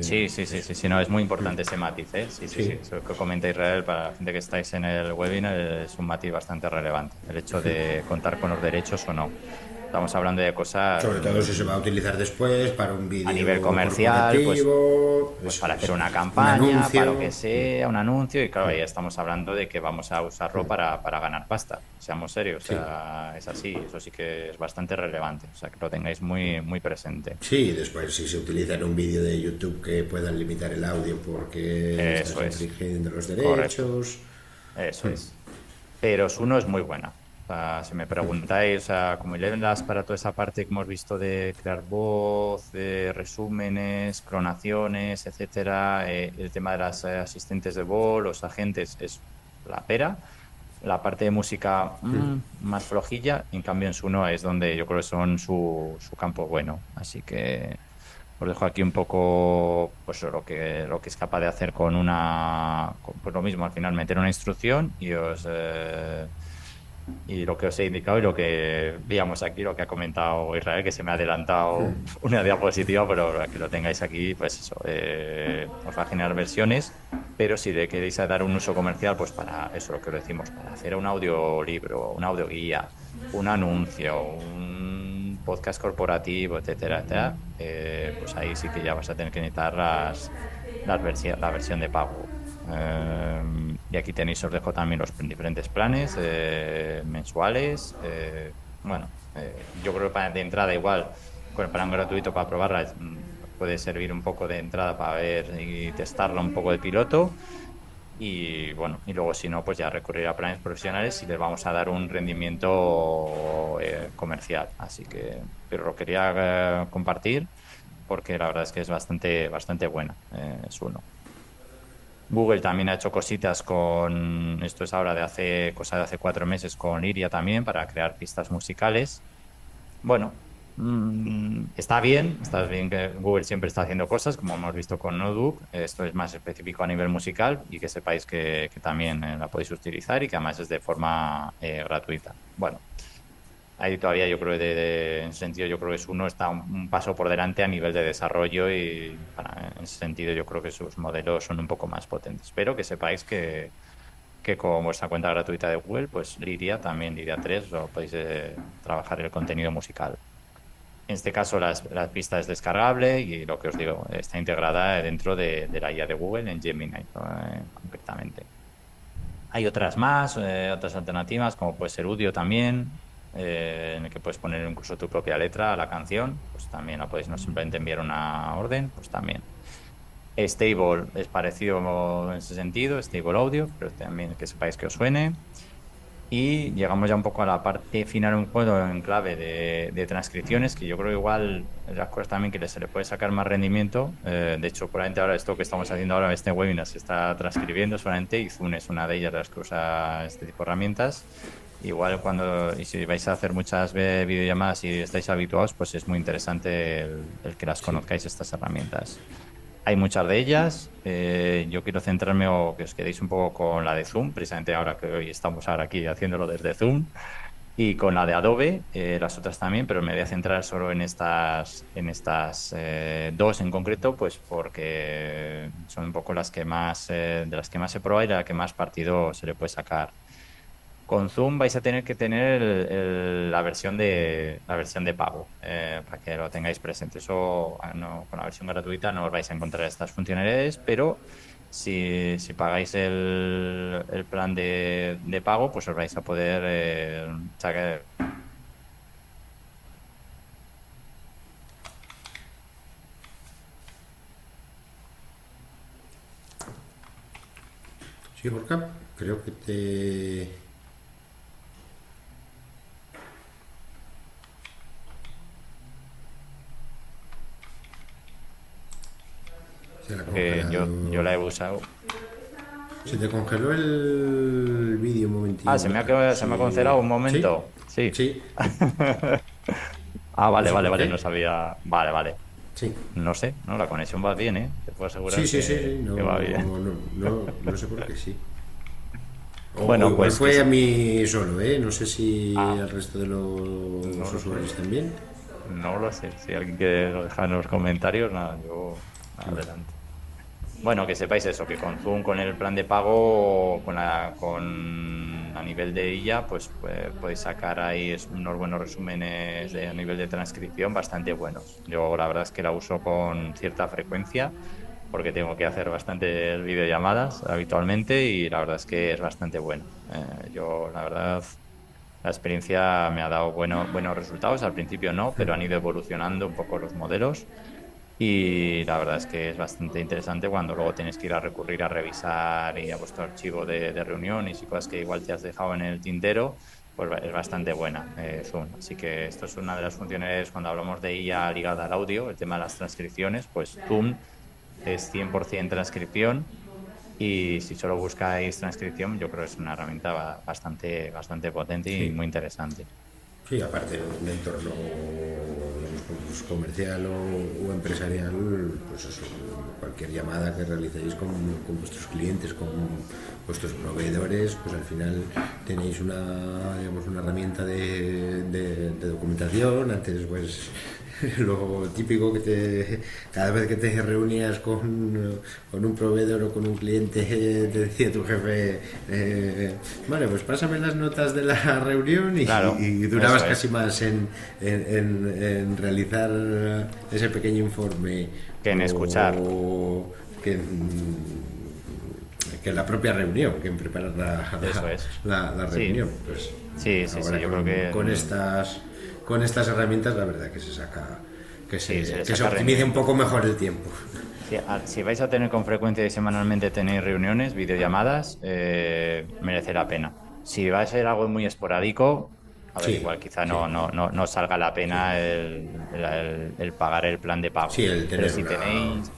Sí, no, es muy importante ese matiz, ¿eh? Sí. Eso que comenta Israel, para la gente que estáis en el webinar, es un matiz bastante relevante. El hecho de contar con los derechos o no. Estamos hablando de cosas Sobre todo si se va a utilizar después para un vídeo a nivel comercial, pues eso para hacer una un campaña, anuncio. para lo que sea, un anuncio, y claro, ahí estamos hablando de que vamos a usarlo para ganar pasta, seamos serios, o sea, es así, eso sí que es bastante relevante, o sea, que lo tengáis muy, muy presente. Sí, después si se utiliza en un vídeo de YouTube que puedan limitar el audio porque Eso estás es. infringiendo los derechos. Eso es. Pero Suno es muy buena. O sea, si me preguntáis, o sea, como Elevenlas para toda esa parte que hemos visto de crear voz, de resúmenes, clonaciones, etcétera, el tema de las asistentes de voz, los agentes, es la pera. La parte de música más flojilla, en cambio en Suno es donde yo creo que son su campo bueno. Así que os dejo aquí un poco pues lo que es capaz de hacer pues lo mismo, al final meter una instrucción y lo que os he indicado y lo que veíamos aquí, lo que ha comentado Israel, que se me ha adelantado una diapositiva, pero para que lo tengáis aquí, pues eso, os va a generar versiones, pero si le queréis dar un uso comercial, pues para eso, lo que os decimos, para hacer un audiolibro, una audioguía, un anuncio, un podcast corporativo, etcétera, etcétera, pues ahí sí que ya vas a tener que necesitar la versión de pago. Y aquí tenéis, os dejo también los diferentes planes mensuales. Yo creo que de entrada igual, con el plan gratuito para probarla, puede servir un poco de entrada para ver y testarla un poco de piloto. Y bueno, y luego si no, pues ya recurrir a planes profesionales y les vamos a dar un rendimiento comercial. Así que, pero lo quería compartir porque la verdad es que es bastante buena. Es uno. Google también ha hecho cositas esto es ahora cosa de hace 4 meses con Iria también para crear pistas musicales. Bueno, está bien que Google siempre está haciendo cosas, como hemos visto con Notebook. Esto es más específico a nivel musical y que sepáis que también la podéis utilizar y que además es de forma gratuita. Bueno, ahí todavía yo creo en ese sentido yo creo que Suno está un paso por delante a nivel de desarrollo y en ese sentido yo creo que sus modelos son un poco más potentes. Pero que sepáis que con vuestra cuenta gratuita de Google, pues Liria 3, lo podéis trabajar el contenido musical. En este caso la pista es descargable y lo que os digo, está integrada dentro de la IA de Google en Gemini, concretamente. Hay otras otras alternativas, como puede ser Udio también, en el que puedes poner incluso tu propia letra a la canción, pues también la podéis no simplemente enviar una orden, pues también. Stable es parecido en ese sentido, Stable Audio, pero también que sepáis que os suene. Y llegamos ya un poco a la parte final, un poco en clave de transcripciones, que yo creo igual es las cosas también que se le puede sacar más rendimiento. De hecho, probablemente ahora esto que estamos haciendo ahora, este webinar, se está transcribiendo solamente y Zoom es una de ellas, las que usa este tipo de herramientas. Igual y si vais a hacer muchas videollamadas y estáis habituados, pues es muy interesante el que las conozcáis, estas herramientas. Hay muchas de ellas. Yo quiero centrarme o que os quedéis un poco con la de Zoom, precisamente ahora que hoy estamos ahora aquí haciéndolo desde Zoom, y con la de Adobe, las otras también, pero me voy a centrar solo en estas dos en concreto, pues porque son un poco las que más de las que más se prueba y de las que más partido se le puede sacar. Con Zoom vais a tener que tener la versión de pago para que lo tengáis presente. Eso con la versión gratuita no os vais a encontrar estas funcionalidades, pero si pagáis el plan de pago, pues os vais a poder sacar. Sí, Gorka, creo que te... Yo la he usado. Se te congeló el vídeo un momentito. Se me ha congelado un momento. Sí. Vale, no sabía. Vale. Sí. No sé, ¿no? La conexión va bien, ¿eh? Te puedo asegurar Sí. No, que va bien. No sé por qué sí. Bueno, pues fue a mí solo, ¿eh? No sé si al resto de los usuarios también. No lo sé. Si alguien quiere lo dejar en los comentarios, nada, yo adelante. Bueno, que sepáis eso, que con Zoom, con el plan de pago, a nivel de IA, pues podéis sacar ahí unos buenos resúmenes a nivel de transcripción bastante buenos. Yo la verdad es que la uso con cierta frecuencia porque tengo que hacer bastantes videollamadas habitualmente y la verdad es que es bastante bueno. Yo, la verdad, la experiencia me ha dado buenos resultados. Al principio no, pero han ido evolucionando un poco los modelos. Y la verdad es que es bastante interesante cuando luego tienes que ir a recurrir a revisar y a vuestro archivo de reuniones y cosas que igual te has dejado en el tintero, pues es bastante buena Zoom. Así que esto es una de las funciones cuando hablamos de IA ligada al audio, el tema de las transcripciones, pues Zoom es 100% transcripción y si solo buscáis transcripción, yo creo que es una herramienta bastante potente y Sí. muy interesante. Sí, aparte en un entorno pues, comercial o empresarial, pues eso, cualquier llamada que realicéis con vuestros clientes, con vuestros proveedores, pues al final tenéis digamos, una herramienta de documentación. Antes, pues lo típico cada vez que te reunías con un proveedor o con un cliente, te decía tu jefe, vale, pues pásame las notas de la reunión Claro, y durabas eso casi es. más en realizar ese pequeño informe Que en escuchar, que que en la propia reunión, que en preparar eso es. la Sí, reunión. Pues sí, ahora yo creo que con estas herramientas la verdad que sí, se le que se saca optimice un rendimiento. poco mejor el tiempo. Si vais a tener con frecuencia y semanalmente tenéis reuniones, videollamadas, merece la pena. Si va a ser algo muy esporádico, a ver, Sí, igual quizá sí, no salga la sí. pena el pagar el plan de pago. Sí, el Pero tener si una... tenéis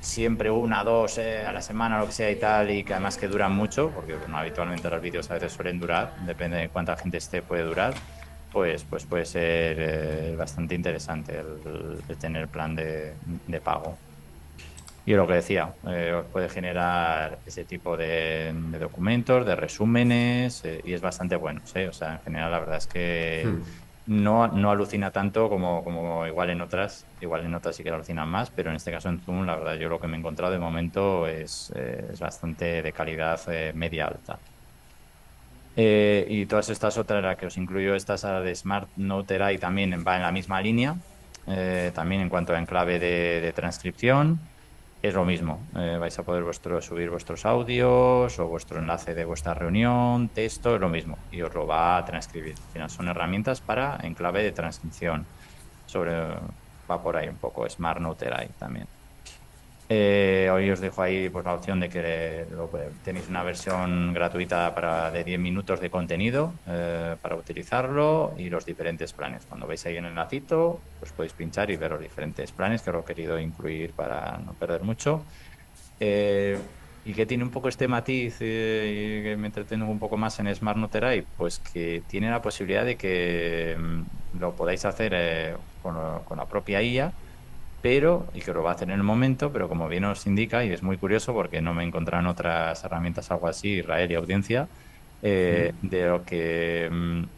siempre una, dos a la semana, lo que sea y tal, y que además que duran mucho, porque bueno, habitualmente los vídeos a veces suelen durar, depende de cuánta gente esté, puede durar, pues puede ser bastante interesante el tener plan de pago. Y lo que decía, os puede generar ese tipo de documentos, de resúmenes, y es bastante bueno, ¿sí? O sea, en general la verdad es que no alucina tanto como igual en otras sí que alucinan más, pero en este caso en Zoom, la verdad yo lo que me he encontrado de momento es bastante de calidad media alta. Y todas estas otras, la que os incluyo, estas de Smart Note AI también va en la misma línea, también en cuanto a enclave de transcripción. Es lo mismo, vais a poder subir vuestros audios o vuestro enlace de vuestra reunión, texto, es lo mismo, y os lo va a transcribir. Al final son herramientas para enclave de transcripción. Va por ahí un poco, Smart Note AI también. Hoy os dejo ahí pues, la opción de que tenéis una versión gratuita de 10 minutos de contenido para utilizarlo y los diferentes planes. Cuando veis ahí en el enlacito, pues podéis pinchar y ver los diferentes planes que os he querido incluir para no perder mucho. Eh, y que tiene un poco este matiz y que me entretengo un poco más en Smart Note AI, pues que tiene la posibilidad de que lo podáis hacer con la propia IA y que lo va a hacer en el momento, pero como bien os indica, y es muy curioso porque no me encontrado en otras herramientas algo así, Israel y audiencia, de lo que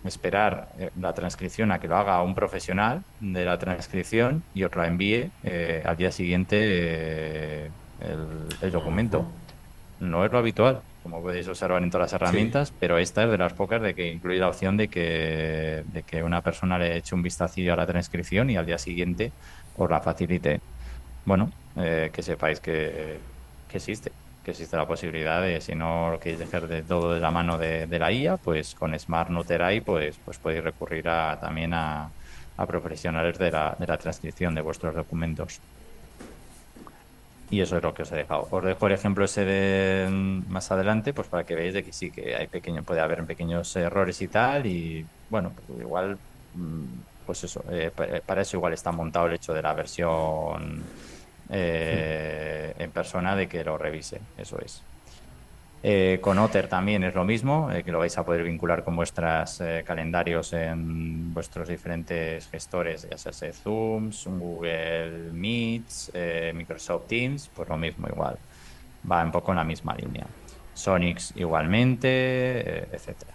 esperar la transcripción a que lo haga un profesional de la transcripción y os la envíe al día siguiente el documento. No es lo habitual, como podéis observar en todas las Sí, herramientas, pero esta es de las pocas de que incluye la opción de que una persona le eche un vistacillo a la transcripción y al día siguiente os la facilite. Bueno, que sepáis que existe la posibilidad de, si no lo queréis dejar de todo de la mano de la IA, pues con Smart Note AI, pues podéis recurrir también a profesionales de la transcripción de vuestros documentos. Y eso es lo que os he dejado. Os dejo el ejemplo ese más adelante, pues para que veáis de que sí que puede haber pequeños errores y tal. Y bueno, pues igual, pues eso, para eso igual está montado el hecho de la versión en persona de que lo revise. Eso es. Con Otter también es lo mismo, que lo vais a poder vincular con vuestros calendarios en vuestros diferentes gestores, ya sea Zooms, Google Meets, Microsoft Teams, pues lo mismo igual. Va un poco en la misma línea. Sonix igualmente, etcétera.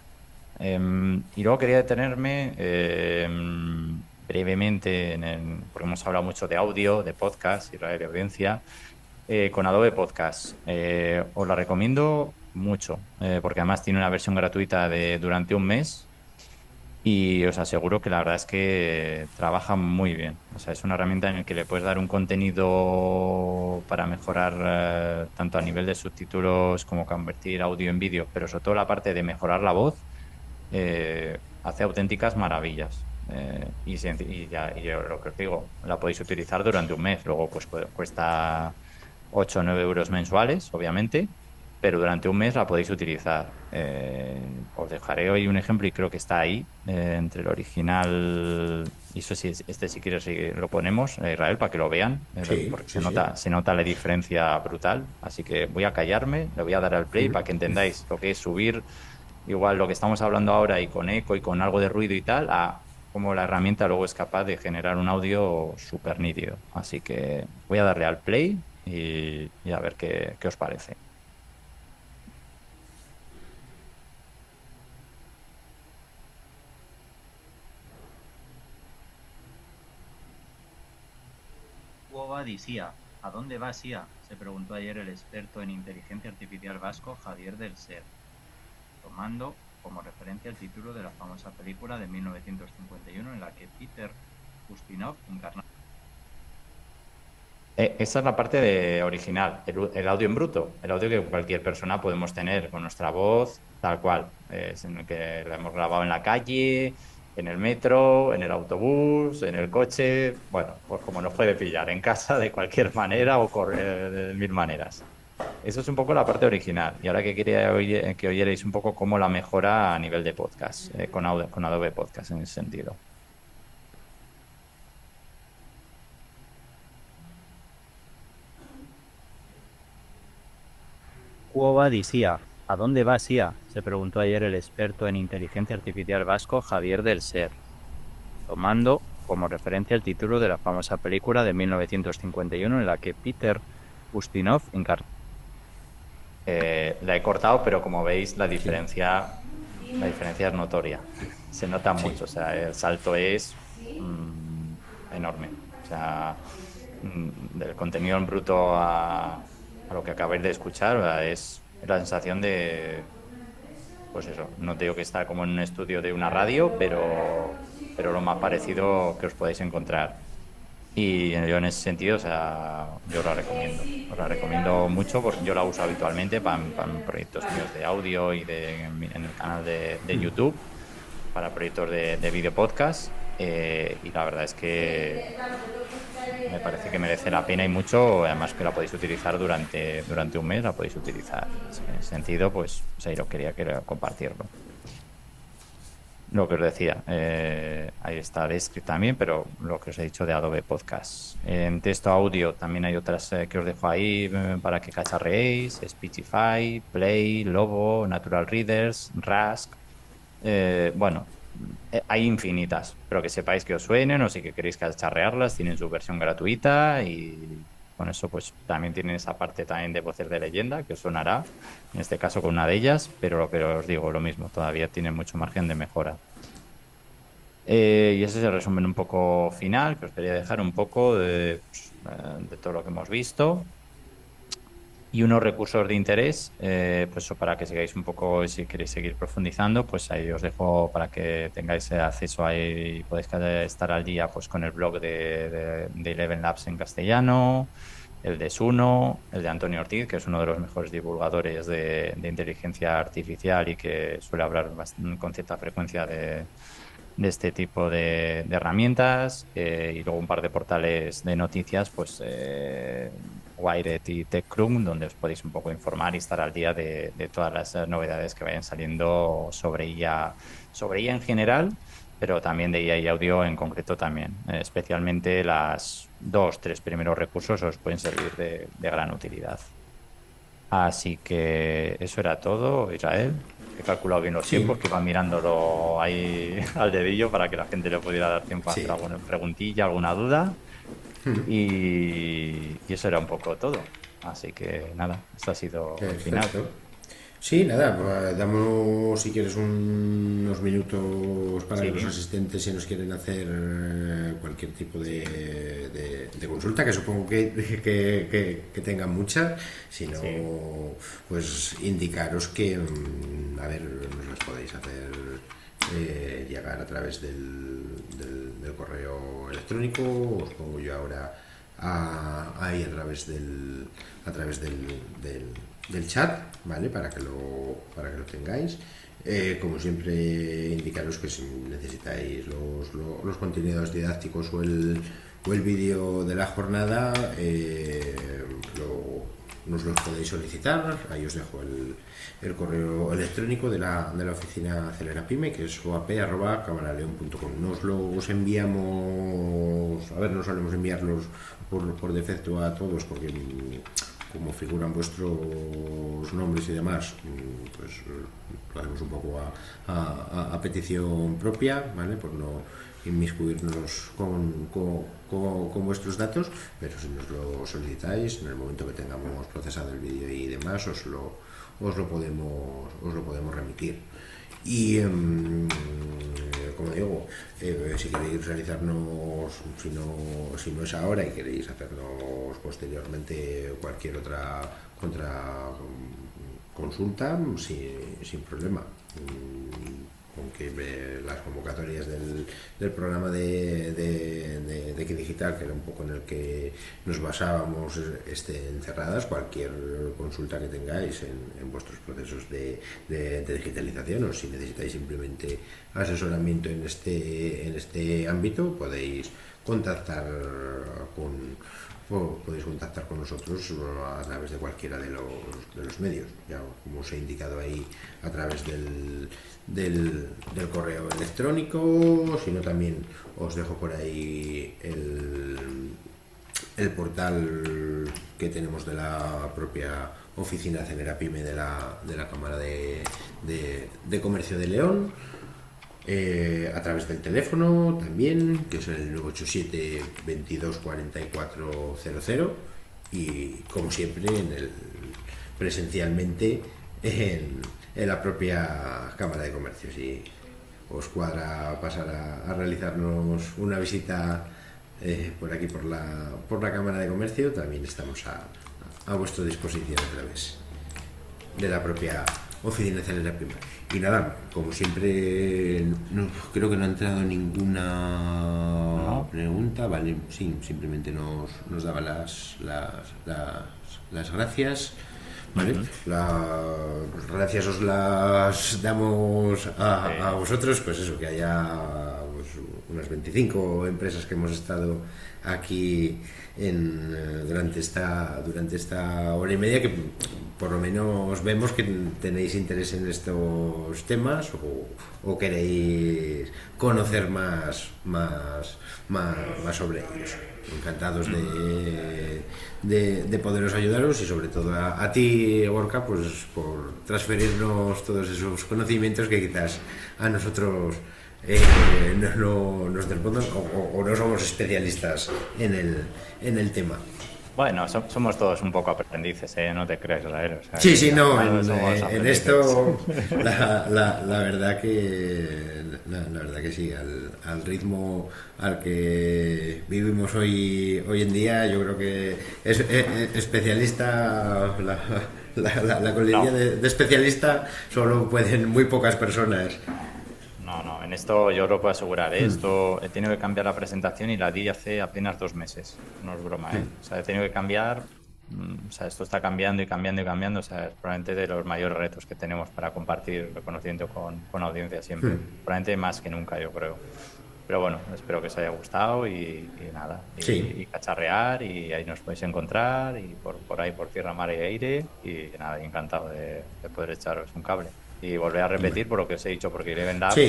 Y luego quería detenerme brevemente, porque hemos hablado mucho de audio, de podcast, Israel de audiencia, con Adobe Podcast. Os la recomiendo mucho, porque además tiene una versión gratuita de durante un mes. Y os aseguro que la verdad es que trabaja muy bien. O sea, es una herramienta en la que le puedes dar un contenido para mejorar tanto a nivel de subtítulos como convertir audio en vídeo, pero sobre todo la parte de mejorar la voz, hace auténticas maravillas. Y yo lo que os digo, la podéis utilizar durante un mes. Luego pues cuesta 8 o 9 euros mensuales, obviamente, pero durante un mes la podéis utilizar. Os dejaré hoy un ejemplo y creo que está ahí, entre el original y eso sí, este si quieres sí, lo ponemos, Israel, para que lo vean, Sí, porque sí, sí. se nota la diferencia brutal. Así que voy a callarme, le voy a dar al play Mm. para que entendáis lo que es subir igual lo que estamos hablando ahora y con eco y con algo de ruido y tal, a cómo la herramienta luego es capaz de generar un audio súper nítido. Así que voy a darle al play y a ver qué os parece. Uova Sia. ¿A dónde va Sia? Se preguntó ayer el experto en inteligencia artificial vasco Javier del Ser, tomando como referencia el título de la famosa película de 1951 en la que Peter Ustinov encarna. Esa es la parte de original, el audio en bruto, el audio que cualquier persona podemos tener con nuestra voz, tal cual, es en el que la hemos grabado en la calle, en el metro, en el autobús, en el coche, bueno, pues como nos puede pillar, en casa de cualquier manera o de mil maneras. Eso es un poco la parte original. Y ahora que quería que oyerais un poco cómo la mejora a nivel de podcast, con Adobe Podcast en ese sentido. Uova Sia. ¿A dónde va Sia? Se preguntó ayer el experto en inteligencia artificial vasco Javier del Ser, tomando como referencia el título de la famosa película de 1951 en la que Peter Ustinov encarna. La he cortado, pero como veis, Sí, la diferencia es notoria. Se nota sí. mucho, o sea, el salto es enorme. O sea, del contenido en bruto a lo que acabáis de escuchar, ¿verdad? Es la sensación de, pues eso, no te digo que está como en un estudio de una radio, pero lo más parecido que os podéis encontrar. Y yo en ese sentido, o sea, yo la recomiendo. Os la recomiendo mucho porque yo la uso habitualmente para proyectos míos de audio y en el canal de YouTube, para proyectos de video podcast. Y la verdad es que me parece que merece la pena y mucho. Además que la podéis utilizar durante un mes, la podéis utilizar. En ese sentido, pues, o sea, yo quería compartirlo. Lo que os decía, ahí está Descript también, pero lo que os he dicho de Adobe Podcast. En texto audio también hay otras que os dejo ahí para que cacharreéis: Speechify, Play, Lobo, Natural Readers, Rask. Bueno, hay infinitas, pero que sepáis que os suenen o si que queréis cacharrearlas, tienen su versión gratuita y con eso pues también tienen esa parte también de voces de leyenda que os sonará, en este caso con una de ellas, pero lo que os digo, lo mismo, todavía tiene mucho margen de mejora. Y ese es el resumen un poco final, que os quería dejar un poco de todo lo que hemos visto. Y unos recursos de interés, pues eso para que sigáis un poco, si queréis seguir profundizando, pues ahí os dejo para que tengáis acceso ahí y podáis estar al día pues con el blog de Eleven Labs en castellano, el de Suno, el de Antonio Ortiz, que es uno de los mejores divulgadores de inteligencia artificial y que suele hablar con cierta frecuencia de este tipo de herramientas, y luego un par de portales de noticias, pues Wired y TechCrunch, donde os podéis un poco informar y estar al día de todas las novedades que vayan saliendo sobre IA en general, pero también de IA y audio en concreto también. Especialmente las dos, tres primeros recursos os pueden servir de gran utilidad. Así que eso era todo, Israel. He calculado bien los Sí, tiempos, que iba mirándolo ahí al dedillo para que la gente le pudiera dar tiempo a hacer sí. alguna preguntilla, alguna duda. Y eso era un poco todo. Así que nada, esto ha sido el final. Perfecto. Sí, nada, pues, damos si quieres unos minutos para Sí, los asistentes si nos quieren hacer cualquier tipo de consulta, que supongo que tengan muchas, si no, sí. pues indicaros que, a ver, nos las podéis hacer llegar a través del correo electrónico, os pongo yo ahora ahí a través del chat, ¿vale? Para que lo tengáis. Como siempre, indicaros que si necesitáis los contenidos didácticos o el vídeo de la jornada, nos los podéis solicitar. Ahí os dejo el correo electrónico de la oficina Acelerapyme, que es oap@camaraleon.com. Os enviamos, a ver, no solemos enviarlos por defecto a todos, porque como figuran vuestros nombres y demás, pues lo hacemos un poco a petición propia, ¿vale? Por no inmiscuirnos con vuestros datos, pero si nos lo solicitáis, en el momento que tengamos procesado el vídeo y demás, os lo podemos remitir. Y como digo, si queréis realizarnos, si no es ahora y queréis hacernos posteriormente cualquier otra consulta, sin problema. Aunque las convocatorias del programa de Ki Digital, que era un poco en el que nos basábamos, encerradas, cualquier consulta que tengáis en vuestros procesos de digitalización, o si necesitáis simplemente asesoramiento en este ámbito, podéis contactar con nosotros a través de cualquiera de los medios, ya como os he indicado ahí, a través del correo electrónico, sino también os dejo por ahí el portal que tenemos de la propia oficina Acelerapyme de la Cámara de Comercio de León, a través del teléfono también, que es el 987 22 44 00, y como siempre presencialmente en la propia Cámara de Comercio. Si os cuadra pasar a realizarnos una visita por aquí, por la Cámara de Comercio, también estamos a vuestra disposición a través de la propia oficina Acelerapyme. Y nada, como siempre, creo que no ha entrado ninguna pregunta, vale, sí, simplemente nos daba las gracias. ¿Vale? Pues gracias os las damos a vosotros, pues eso, que haya pues, unas 25 empresas que hemos estado aquí durante esta hora y media, que por lo menos vemos que tenéis interés en estos temas o queréis conocer más sobre ellos. Encantados de poderos ayudaros, y sobre todo a ti, Gorka, pues por transferirnos todos esos conocimientos que quizás a nosotros no nos respondan, o no somos especialistas en el tema. Bueno, somos todos un poco aprendices, no te crees, Rael. O sea, sí, no, en aprendices. esto la verdad que sí, al ritmo al que vivimos hoy en día, yo creo que es especialista, la coletilla de especialista solo pueden muy pocas personas. No, en esto yo lo puedo asegurar, Esto he tenido que cambiar la presentación y la di hace apenas 2 meses, no es broma, O sea, he tenido que cambiar, o sea, esto está cambiando y cambiando y cambiando, o sea, es probablemente de los mayores retos que tenemos para compartir reconocimiento con audiencia siempre, probablemente más que nunca, yo creo. Pero bueno, espero que os haya gustado y nada, y cacharrear, y ahí nos podéis encontrar, y por ahí, por tierra, mar y aire, y nada, encantado de poder echaros un cable. Y volver a repetir por lo que os he dicho, porque Eleven Labs,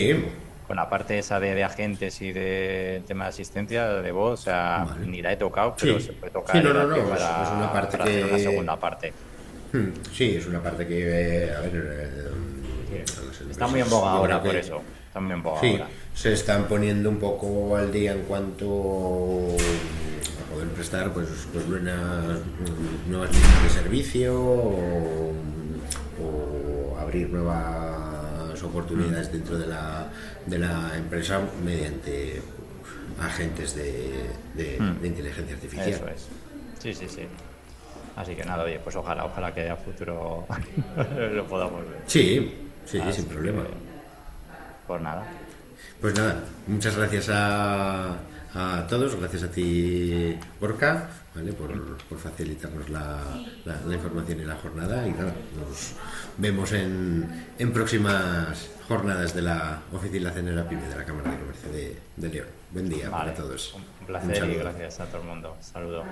con la parte esa de agentes y de tema de asistencia de voz, o sea, ni la he tocado, pero se puede tocar. Sí, no, para, es una parte para hacer una segunda parte. Sí, es una parte que, a ver, está muy en boga ahora, por eso. Está muy en boga ahora. Se están poniendo un poco al día en cuanto a poder prestar pues nuevas líneas de servicio o abrir nuevas oportunidades dentro de la empresa mediante agentes de inteligencia artificial. Eso es. Sí, sí, sí. Así que nada, oye, pues ojalá que a futuro lo podamos ver. Sí, sí, Así sin problema. que, pues nada. Pues nada, muchas gracias a todos, gracias a ti, Gorka, ¿vale? por facilitarnos la información y la jornada. Y nada, nos vemos en próximas jornadas de la Oficina Cenera PYME de la Cámara de Comercio de León. Buen día Vale, para todos. un placer y gracias a todo el mundo. Saludo.